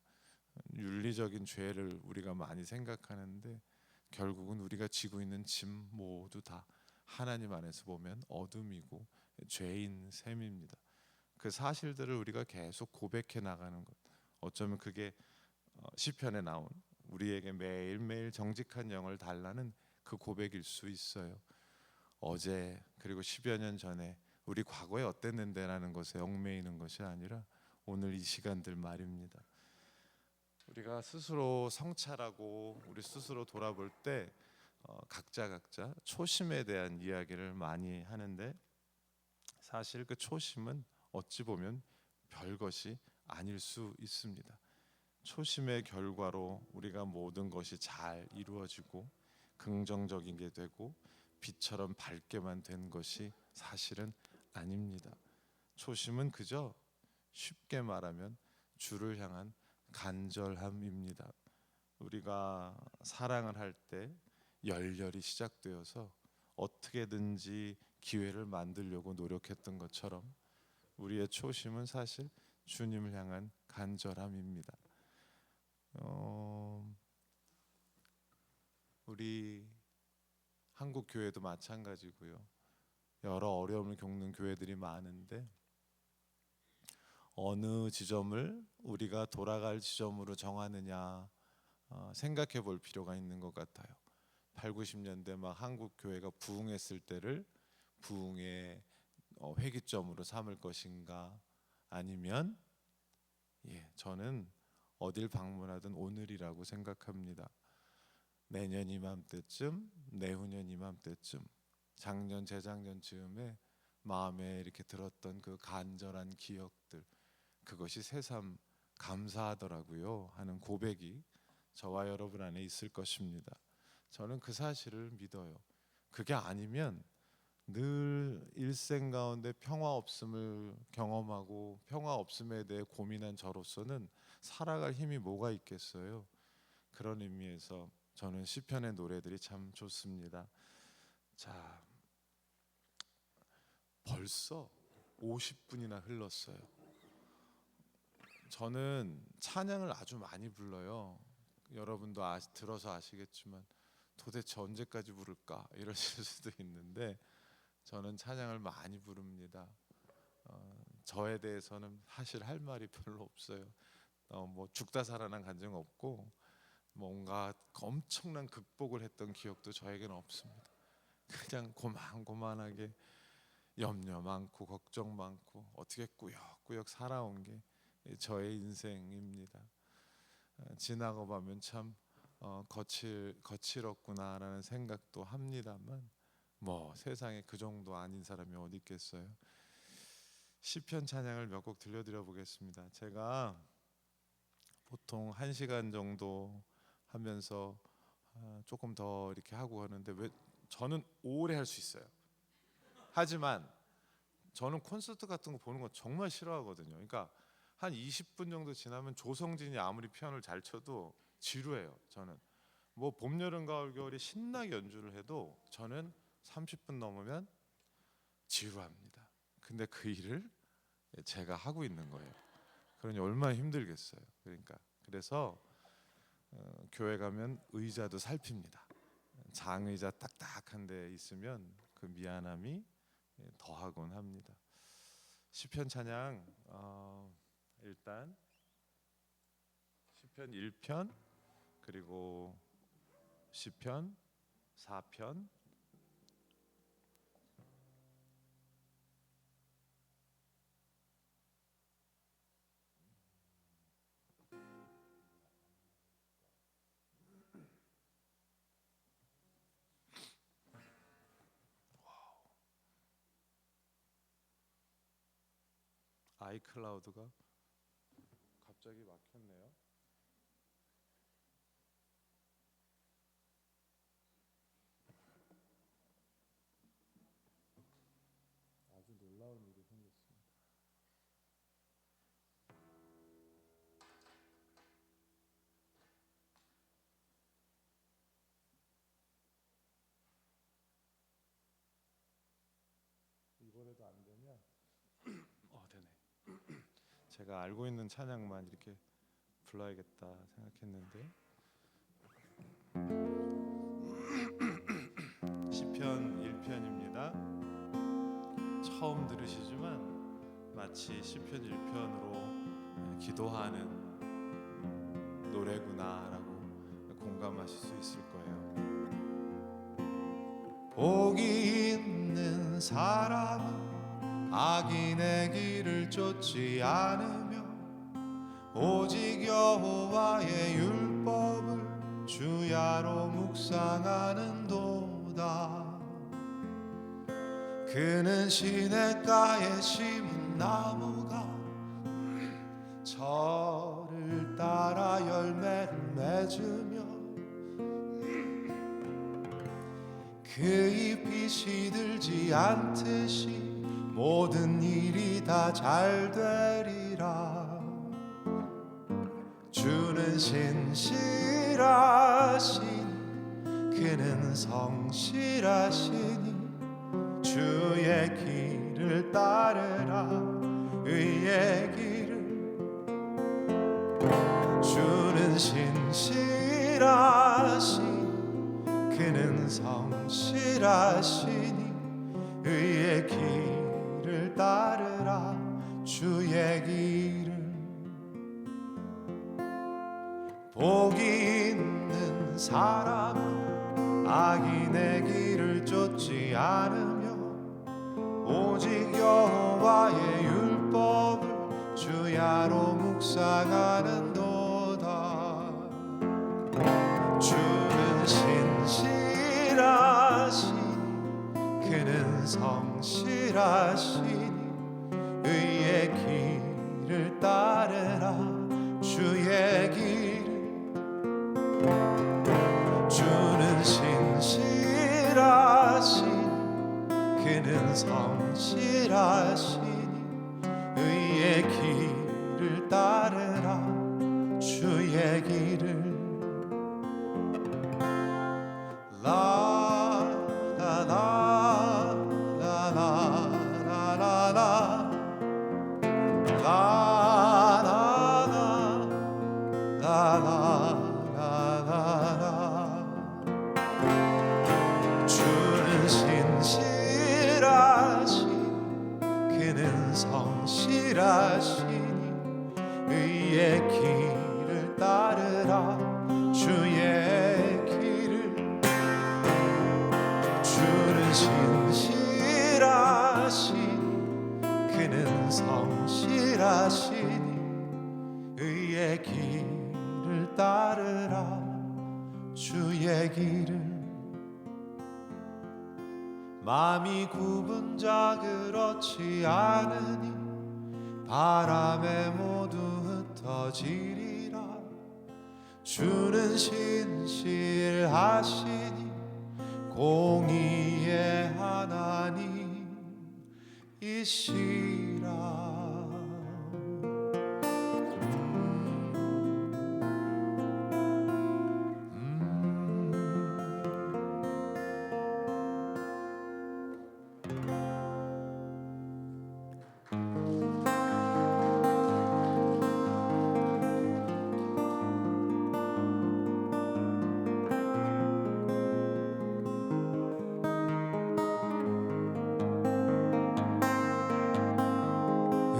윤리적인 죄를 우리가 많이 생각하는데 결국은 우리가 지고 있는 짐 모두 다 하나님 안에서 보면 어둠이고 죄인 셈입니다. 그 사실들을 우리가 계속 고백해 나가는 것. 어쩌면 그게 시편에 나온 우리에게 매일매일 정직한 영을 달라는 그 고백일 수 있어요. 어제 그리고 10여 년 전에 우리 과거에 어땠는데라는 것에 얽매이는 것이 아니라 오늘 이 시간들 말입니다. 우리가 스스로 성찰하고 우리 스스로 돌아볼 때 각자 초심에 대한 이야기를 많이 하는데 사실 그 초심은 어찌 보면 별것이 아닐 수 있습니다. 초심의 결과로 우리가 모든 것이 잘 이루어지고 긍정적인 게 되고 빛처럼 밝게만 된 것이 사실은 아닙니다. 초심은 그저 쉽게 말하면 주를 향한 간절함입니다. 우리가 사랑을 할 때 열렬히 시작되어서 어떻게든지 기회를 만들려고 노력했던 것처럼 우리의 초심은 사실 주님을 향한 간절함입니다. 우리 한국 교회도 마찬가지고요. 여러 어려움을 겪는 교회들이 많은데 어느 지점을 우리가 돌아갈 지점으로 정하느냐 생각해 볼 필요가 있는 것 같아요. 8, 90년대 막 한국 교회가 부흥했을 때를 부흥의 회기점으로 삼을 것인가, 아니면 저는 어딜 방문하든 오늘이라고 생각합니다. 내년 이맘때쯤, 내후년 이맘때쯤, 작년 재작년 즈음에 마음에 이렇게 들었던 그 간절한 기억들, 그것이 새삼 감사하더라고요 하는 고백이 저와 여러분 안에 있을 것입니다. 저는 그 사실을 믿어요. 그게 아니면 늘 일생 가운데 평화 없음을 경험하고 평화 없음에 대해 고민한 저로서는 살아갈 힘이 뭐가 있겠어요. 그런 의미에서 저는 시편의 노래들이 참 좋습니다. 자, 벌써 50분이나 흘렀어요. 저는 찬양을 아주 많이 불러요. 여러분도 들어서 아시겠지만 도대체 언제까지 부를까 이러실 수도 있는데 저는 찬양을 많이 부릅니다. 저에 대해서는 사실 할 말이 별로 없어요. 뭐 죽다 살아난 간증 없고 뭔가 엄청난 극복을 했던 기억도 저에게는 없습니다. 그냥 고만고만하게 염려 많고 걱정 많고 어떻게 꾸역꾸역 살아온 게 저의 인생입니다. 지나고 보면 참 거칠었구나라는 생각도 합니다만 뭐 세상에 그 정도 아닌 사람이 어디 있겠어요. 시편 찬양을 몇 곡 들려드려 보겠습니다. 제가 보통 1시간 정도 하면서 조금 더 이렇게 하고 하는데 왜 저는 오래 할 수 있어요. 하지만 저는 콘서트 같은 거 보는 거 정말 싫어하거든요. 그러니까 한 20분 정도 지나면 조성진이 아무리 피아노를 잘 쳐도 지루해요. 저는 뭐 봄, 여름, 가을, 겨울이 신나게 연주를 해도 저는 30분 넘으면 지루합니다. 근데 그 일을 제가 하고 있는 거예요. 그러니 얼마나 힘들겠어요. 그래서 교회 가면 의자도 살핍니다. 장의자 딱딱한 데 있으면 그 미안함이 더하곤 합니다. 시편 찬양 일단 시편 1편 그리고 시편 4편 아이클라우드가 갑자기 막혔네요. 아주 놀라운 일이 생겼습니다. 이번에도 안 되면 되네. 제가 알고 있는 찬양만 이렇게 불러야겠다 생각했는데 시편 1편입니다. 처음 들으시지만 마치 시편 1편으로 기도하는 노래구나라고 공감하실 수 있을 거예요. 복이 있는 사람은 악인의 길을 쫓지 않으며 오직 여호와의 율법을 주야로 묵상하는도다. 그는 시냇가에 심은 나무가 저를 따라 열매를 맺으며 그 잎이 시들지 않듯이 모든 일이 다 잘 되리라. 주는 신실하시니 그는 성실하시니 주의 길을 따르라. 의의 길을. 주는 신실하시니 그는 성실하시니 의의 길을 따르라. 주의 길을. 복이 있는 사람은 악인의 길을 쫓지 않으며 오직 여호와의 율법을 주야로 묵상하는도다. 주는 신실하시니 그는 성실하시니 의의 길을 따르라. 주의 길을. 주는 신실하시니 그는 성실하시니 의의 길을 따르라. 주의 길을. 주는 신실하시니 그는 성실하시니 의의 길을 따르라. 주의 길을. 주는 신실하시니 그는 성실하시니 의의 길을 따르라. 주의 길을. 마음이 굽은 자 그렇지 않으니 바람에 모두 흩어지리라. 주는 신실하시니 공의의 하나님이시라.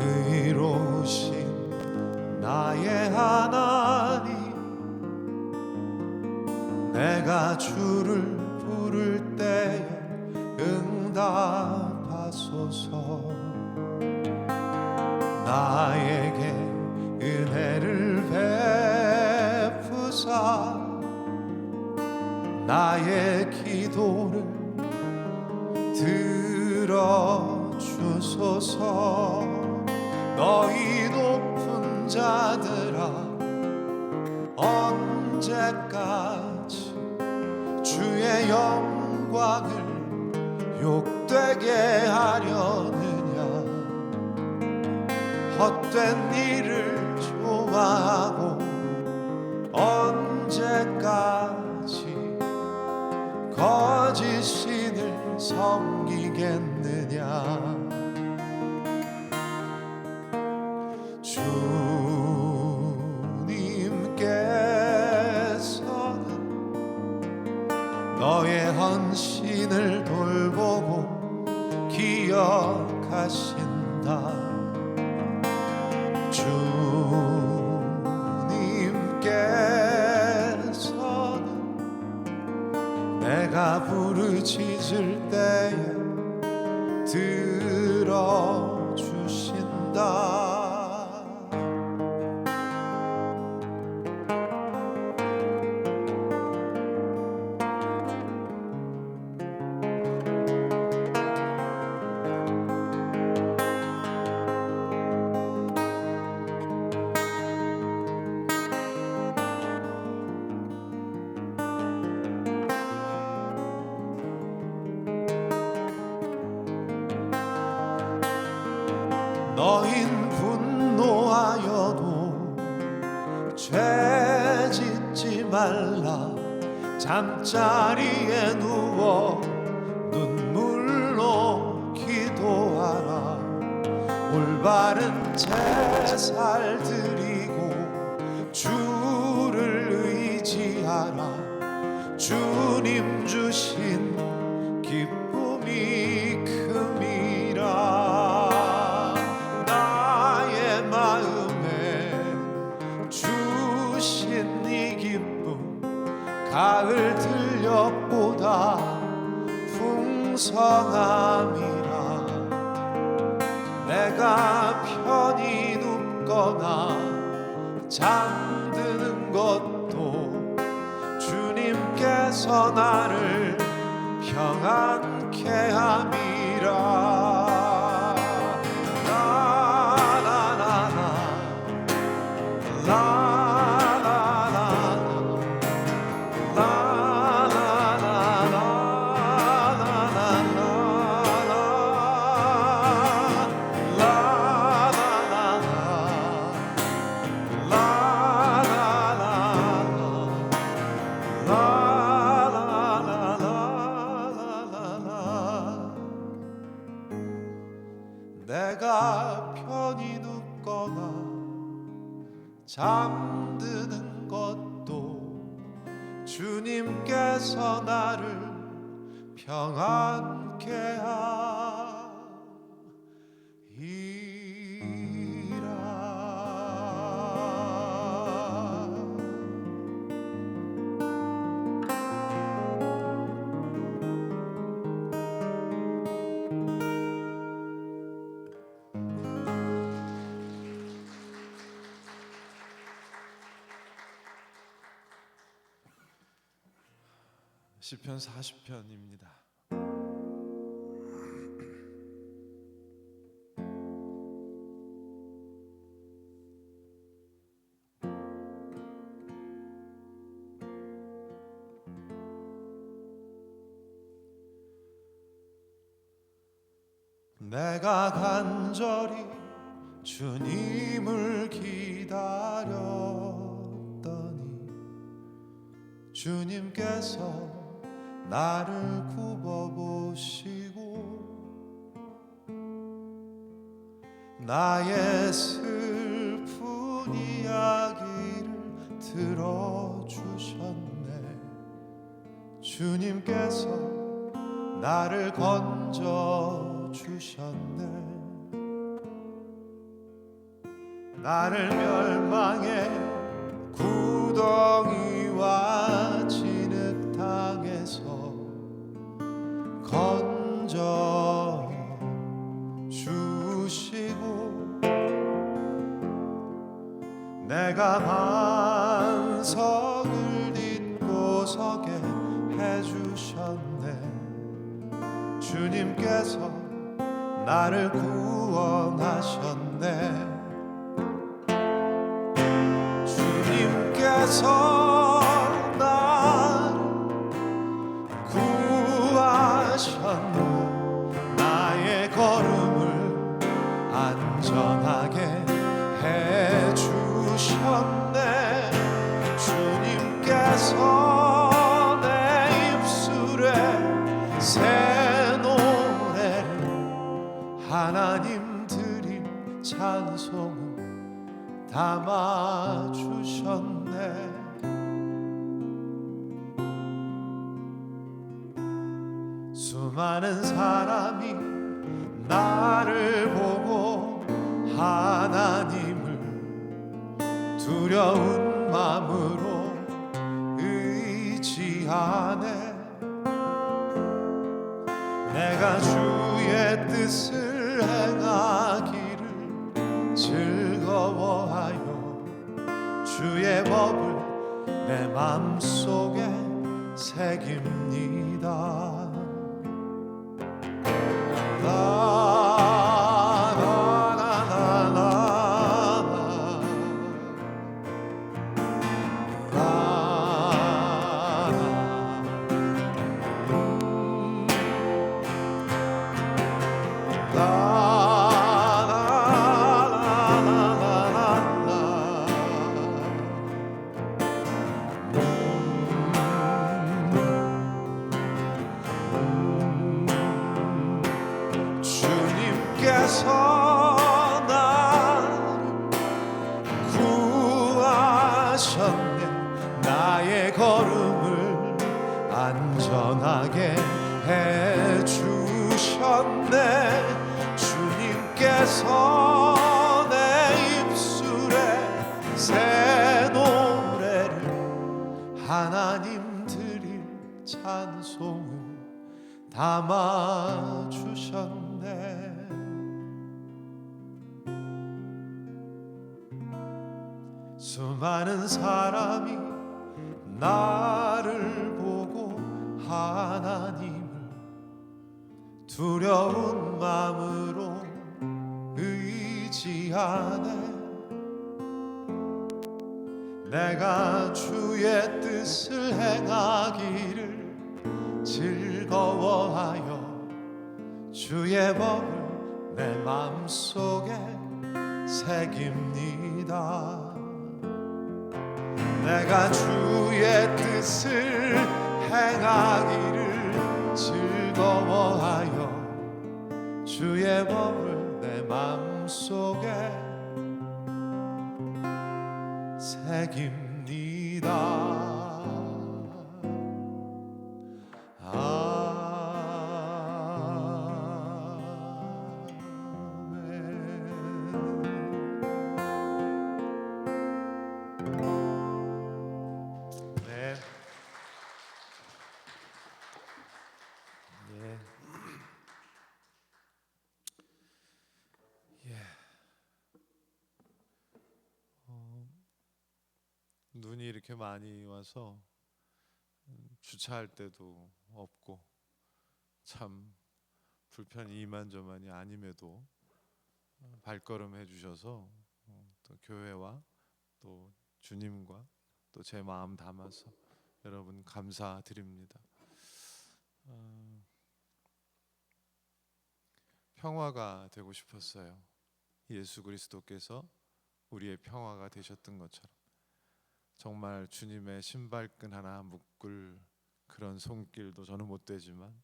의로우신 나의 하나님, 내가 주를 부를 때에 응답하소서. 나에게 은혜를 베푸사 나의 기도를 들어주소서. 너희 높은 자들아, 언제까지 주의 영광을 욕되게 하려느냐. 헛된 일을 좋아하고 언제까지 거짓 신을 섬기겠느냐. 주님께서는 너의 헌신을 돌보고 기억하신다. 주님께서는 내가 부르짖을 때에 들어주신다. 너흰 분노하여도 죄 짓지 말라. 잠자리에 누워 눈물로 따라 올바른 제살 드리고 주를 의지하라. 주님 주신 기쁨이 큼이라. 나의 마음에 주신 이 기쁨 가을 들녘보다 풍성함이라. 내가 편히 눕거나 잠드는 것도 주님께서 나를 평안케 함이라. 내가 편히 눕거나 잠드는 것도 주님께서 나를 평안케 하리라. 시편 40편입니다. 내가 간절히 주님을 기다렸더니 주님께서 나를 굽어보시고 나의 슬픈 이야기를 들어주셨네. 주님께서 나를 건져주셨네. 나를 멸망의 구덩이와 진흙탕에서 건져 주시고 내가 반석을 딛고 서게 해주셨네. 주님께서 나를 구원하셨네. 주님께서 나의 걸음을 안전하게 해주셨네. 주님께서 내 입술에 새 노래를 하나님 드린 찬송을 담아주셨네. 수많은 사람이 나를 보고 하나님을 두려운 마음으로 의지하네. 내가 주의 뜻을 행하기를 즐거워하여 주의 법을 내 맘속에 새깁니다. 안전하게 해주셨네. 주님께서 내 입술에 새 노래를 하나님 드릴 찬송을 담아주셨네. 수많은 사람이 나를 보고 하나님을 두려운 마음으로 의지하네. 내가 주의 뜻을 행하기를 즐거워하여 주의 법을 내 마음속에 새깁니다. 내가 주의 뜻을 행하기를 즐거워하여 주의 법을 내 마음속에 새깁니다. 눈이 이렇게 많이 와서 주차할 때도 없고 참 불편이 이만저만이 아님에도 발걸음 해주셔서 또 교회와 또 주님과 또 제 마음 담아서 여러분 감사드립니다. 평화가 되고 싶었어요. 예수 그리스도께서 우리의 평화가 되셨던 것처럼 정말 주님의 신발끈 하나 묶을 그런 손길도 저는 못 되지만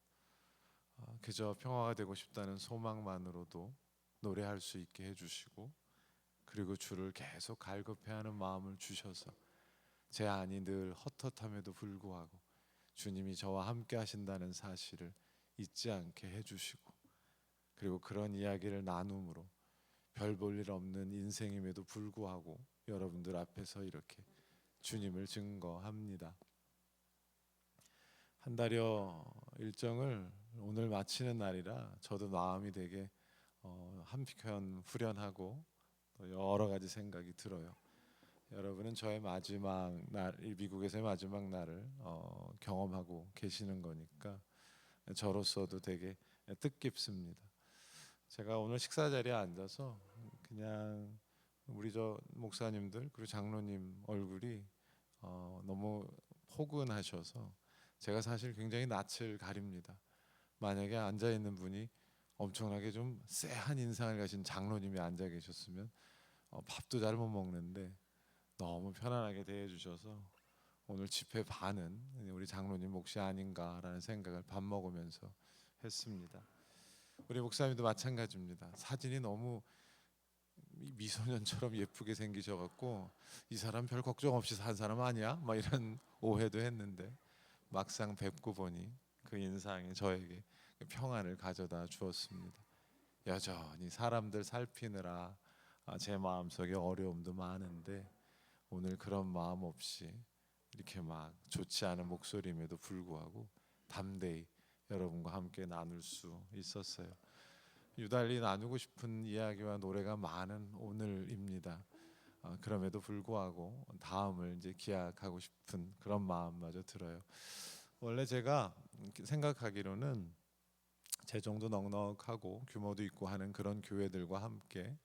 그저 평화가 되고 싶다는 소망만으로도 노래할 수 있게 해주시고, 그리고 주를 계속 갈급해하는 마음을 주셔서 제 안이 늘 헛헛함에도 불구하고 주님이 저와 함께 하신다는 사실을 잊지 않게 해주시고, 그리고 그런 이야기를 나눔으로 별 볼 일 없는 인생임에도 불구하고 여러분들 앞에서 이렇게 주님을 증거합니다. 한 달여 일정을 오늘 마치는 날이라 저도 마음이 되게 한편 후련하고 또 여러 가지 생각이 들어요. 여러분은 저의 마지막 날, 미국에서의 마지막 날을 경험하고 계시는 거니까 저로서도 되게 뜻깊습니다. 제가 오늘 식사 자리에 앉아서 그냥 우리 저 목사님들 그리고 장로님 얼굴이 너무 포근하셔서 제가 사실 굉장히 낯을 가립니다. 만약에 앉아 있는 분이 엄청나게 좀 쎄한 인상을 가진 장로님이 앉아 계셨으면 밥도 잘 못 먹는데 너무 편안하게 대해 주셔서 오늘 집회 반은 우리 장로님 몫이 아닌가라는 생각을 밥 먹으면서 했습니다. 우리 목사님도 마찬가지입니다. 사진이 너무 미소년처럼 예쁘게 생기셔갖고 이 사람 별 걱정 없이 산 사람 아니야? 막 이런 오해도 했는데 막상 뵙고 보니 그 인상이 저에게 평안을 가져다 주었습니다. 여전히 사람들 살피느라 제 마음속에 어려움도 많은데 오늘 그런 마음 없이 이렇게 막 좋지 않은 목소리임에도 불구하고 담대히 여러분과 함께 나눌 수 있었어요. 유달리 나누고 싶은 이야기와 노래가 많은 오늘입니다. 그럼에도 불구하고 다음을 이제 기약하고 싶은 그런 마음마저 들어요. 원래 제가 생각하기로는 재정도 넉넉하고 규모도 있고 하는 그런 교회들과 함께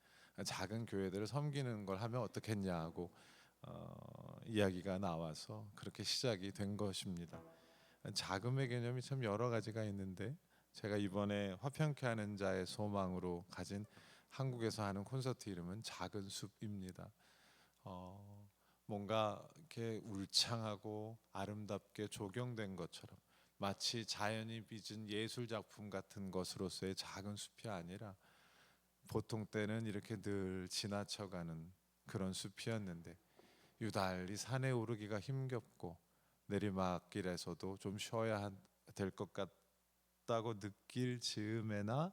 작은 교회들을 섬기는 걸 하면 어떻겠냐고 이야기가 나와서 그렇게 시작이 된 것입니다. 자금의 개념이 참 여러 가지가 있는데 제가 이번에 화평케 하는 자의 소망으로 가진 한국에서 하는 콘서트 이름은 작은 숲입니다. 뭔가 이렇게 울창하고 아름답게 조경된 것처럼 마치 자연이 빚은 예술 작품 같은 것으로서의 작은 숲이 아니라 보통 때는 이렇게 늘 지나쳐가는 그런 숲이었는데 유달리 산에 오르기가 힘겹고 내리막길에서도 좀 쉬어야 될 것 같다고 느낄 즈음에나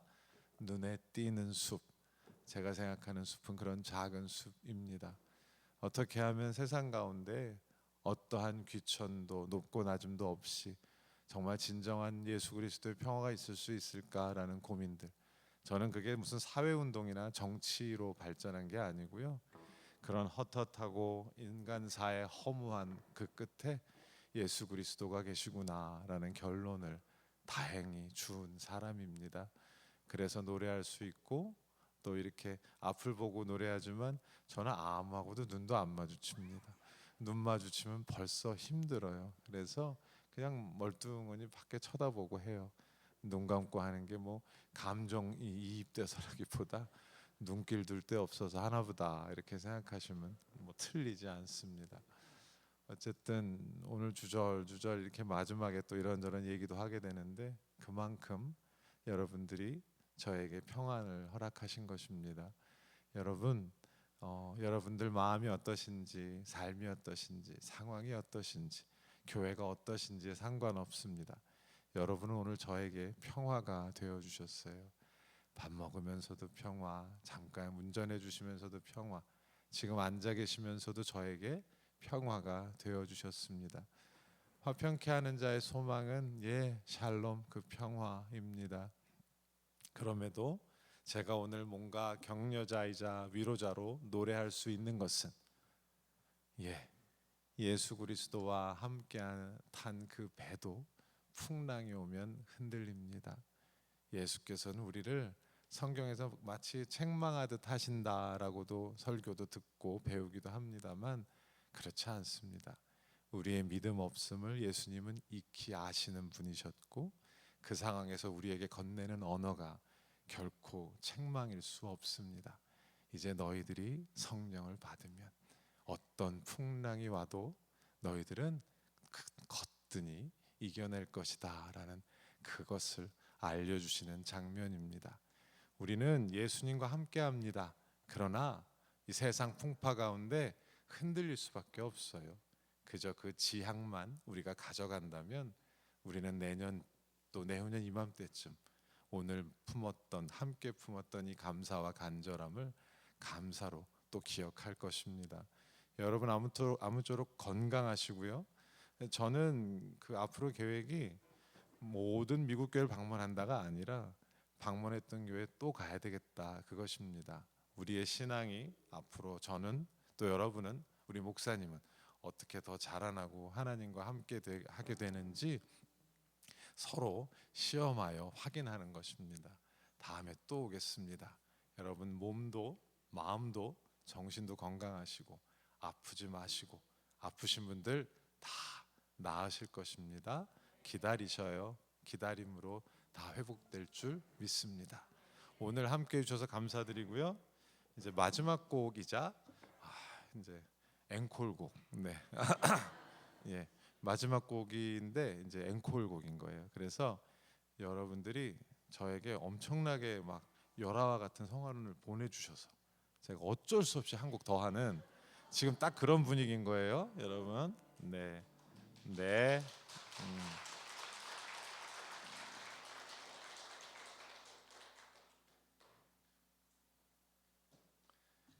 눈에 띄는 숲, 제가 생각하는 숲은 그런 작은 숲입니다. 어떻게 하면 세상 가운데 어떠한 귀천도 높고 낮음도 없이 정말 진정한 예수 그리스도의 평화가 있을 수 있을까라는 고민들. 저는 그게 무슨 사회운동이나 정치로 발전한 게 아니고요, 그런 헛헛하고 인간사의 허무한 그 끝에 예수 그리스도가 계시구나라는 결론을 다행히 준 사람입니다. 그래서 노래할 수 있고 또 이렇게 앞을 보고 노래하지만 저는 아무하고도 눈도 안 마주칩니다. 눈 마주치면 벌써 힘들어요. 그래서 그냥 멀뚱하니 밖에 쳐다보고 해요. 눈 감고 하는 게 뭐 감정이 이입돼서라기보다 눈길 둘 데 없어서 하나보다 이렇게 생각하시면 뭐 틀리지 않습니다. 어쨌든 오늘 주절주절 이렇게 마지막에 또 이런저런 얘기도 하게 되는데 그만큼 여러분들이 저에게 평안을 허락하신 것입니다. 여러분, 여러분들 마음이 어떠신지, 삶이 어떠신지, 상황이 어떠신지, 교회가 어떠신지에 상관없습니다. 여러분은 오늘 저에게 평화가 되어 주셨어요. 밥 먹으면서도 평화, 잠깐 운전해 주시면서도 평화, 지금 앉아 계시면서도 저에게 평화가 되어 주셨습니다. 화평케 하는 자의 소망은 샬롬, 그 평화입니다. 그럼에도 제가 오늘 뭔가 격려자이자 위로자로 노래할 수 있는 것은 예수 그리스도와 함께 탄 그 배도 풍랑이 오면 흔들립니다. 예수께서는 우리를 성경에서 마치 책망하듯 하신다라고도 설교도 듣고 배우기도 합니다만 그렇지 않습니다. 우리의 믿음 없음을 예수님은 익히 아시는 분이셨고 그 상황에서 우리에게 건네는 언어가 결코 책망일 수 없습니다. 이제 너희들이 성령을 받으면 어떤 풍랑이 와도 너희들은 거뜬히 이겨낼 것이다 라는 그것을 알려주시는 장면입니다. 우리는 예수님과 함께합니다. 그러나 이 세상 풍파 가운데 흔들릴 수밖에 없어요. 그저 그 지향만 우리가 가져간다면 우리는 내년 또 내후년 이맘때쯤 오늘 함께 품었던 이 감사와 간절함을 감사로 또 기억할 것입니다. 여러분 아무쪼록 건강하시고요. 저는 그 앞으로 계획이 모든 미국 교회를 방문한다가 아니라 방문했던 교회 또 가야 되겠다, 그것입니다. 우리의 신앙이 앞으로 저는 또 여러분은 우리 목사님은 어떻게 더 자라나고 하나님과 함께 하게 되는지 서로 시험하여 확인하는 것입니다. 다음에 또 오겠습니다. 여러분 몸도 마음도 정신도 건강하시고 아프지 마시고 아프신 분들 다 나으실 것입니다. 기다리셔요. 기다림으로 다 회복될 줄 믿습니다. 오늘 함께 해주셔서 감사드리고요. 이제 마지막 곡이자 이제 앵콜곡, 마지막 곡인데 이제 앵콜곡인 거예요. 그래서 여러분들이 저에게 엄청나게 막 열화와 같은 성원을 보내주셔서 제가 어쩔 수 없이 한 곡 더 하는 지금 딱 그런 분위기인 거예요, 여러분. 네.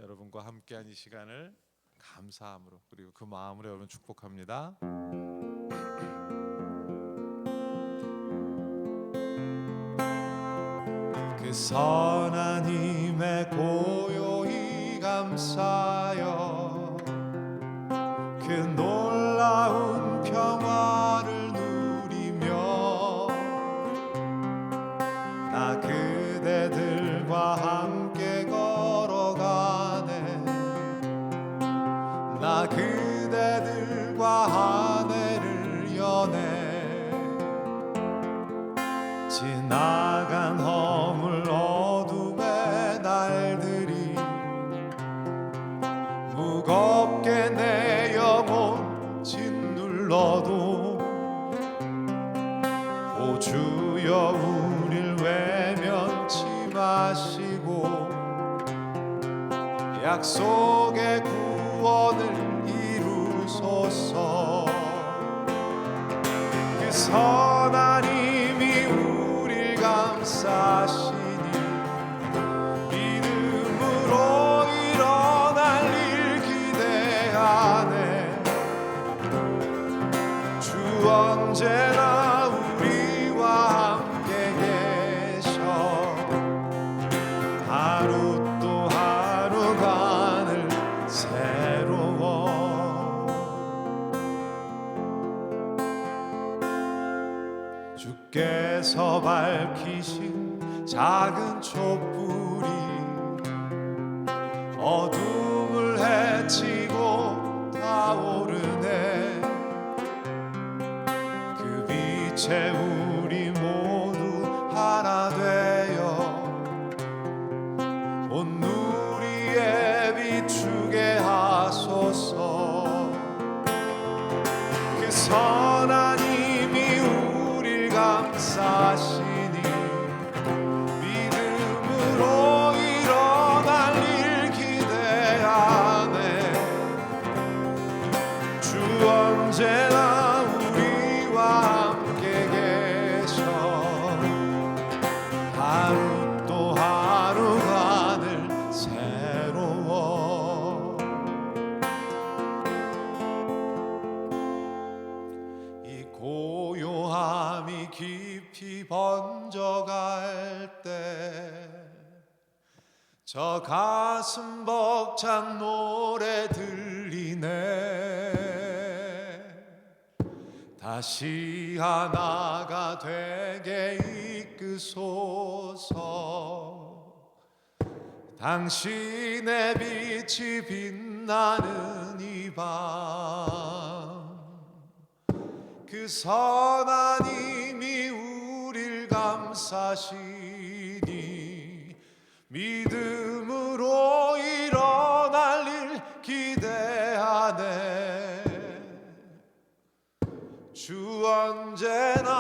여러분과 함께한 이 시간을 감사함으로 그리고 그 마음으로 여러분 축복합니다. 그 선한 힘에 고요히 감사하여 그 놀라운 평화를 누리며 나 그대들과 함께 걸어가네. 나 그대들과 한 해를 여네. 지나간 허물 어둠의 날들이 무겁게 내 영혼 짓눌러도 오 주여 우릴 외면치 마시고 약속의 구원을 이루소서. 그 선한 힘이 우릴 감싸시니 믿음으로 일어날 일 기대하네. 주 언제나 우리와 함께 계셔. 하루 또 하루가 늘 새로워. 주께서 밝히신 작은 촛불이 어둠을 헤치고 타오르네. 그 빛에 우리 모두 하나 되어 온 누리에 비추게 하소서. 그 선한 힘이 우릴 감싸시니 믿음으로 일어날 일 기대하네. 주 언제나 우리와 함께 계셔. 하루 또 하루가 늘 새로워. 이 고요함이 깊이 번져갈 때 저 가슴 벅찬 노래 들리네. 다시 하나가 되게 이끄소서. 당신의 빛이 빛나는 이 밤, 그 선한 힘이 우릴 감싸시니 믿음으로 일어날 일 기대하네. 주 언제나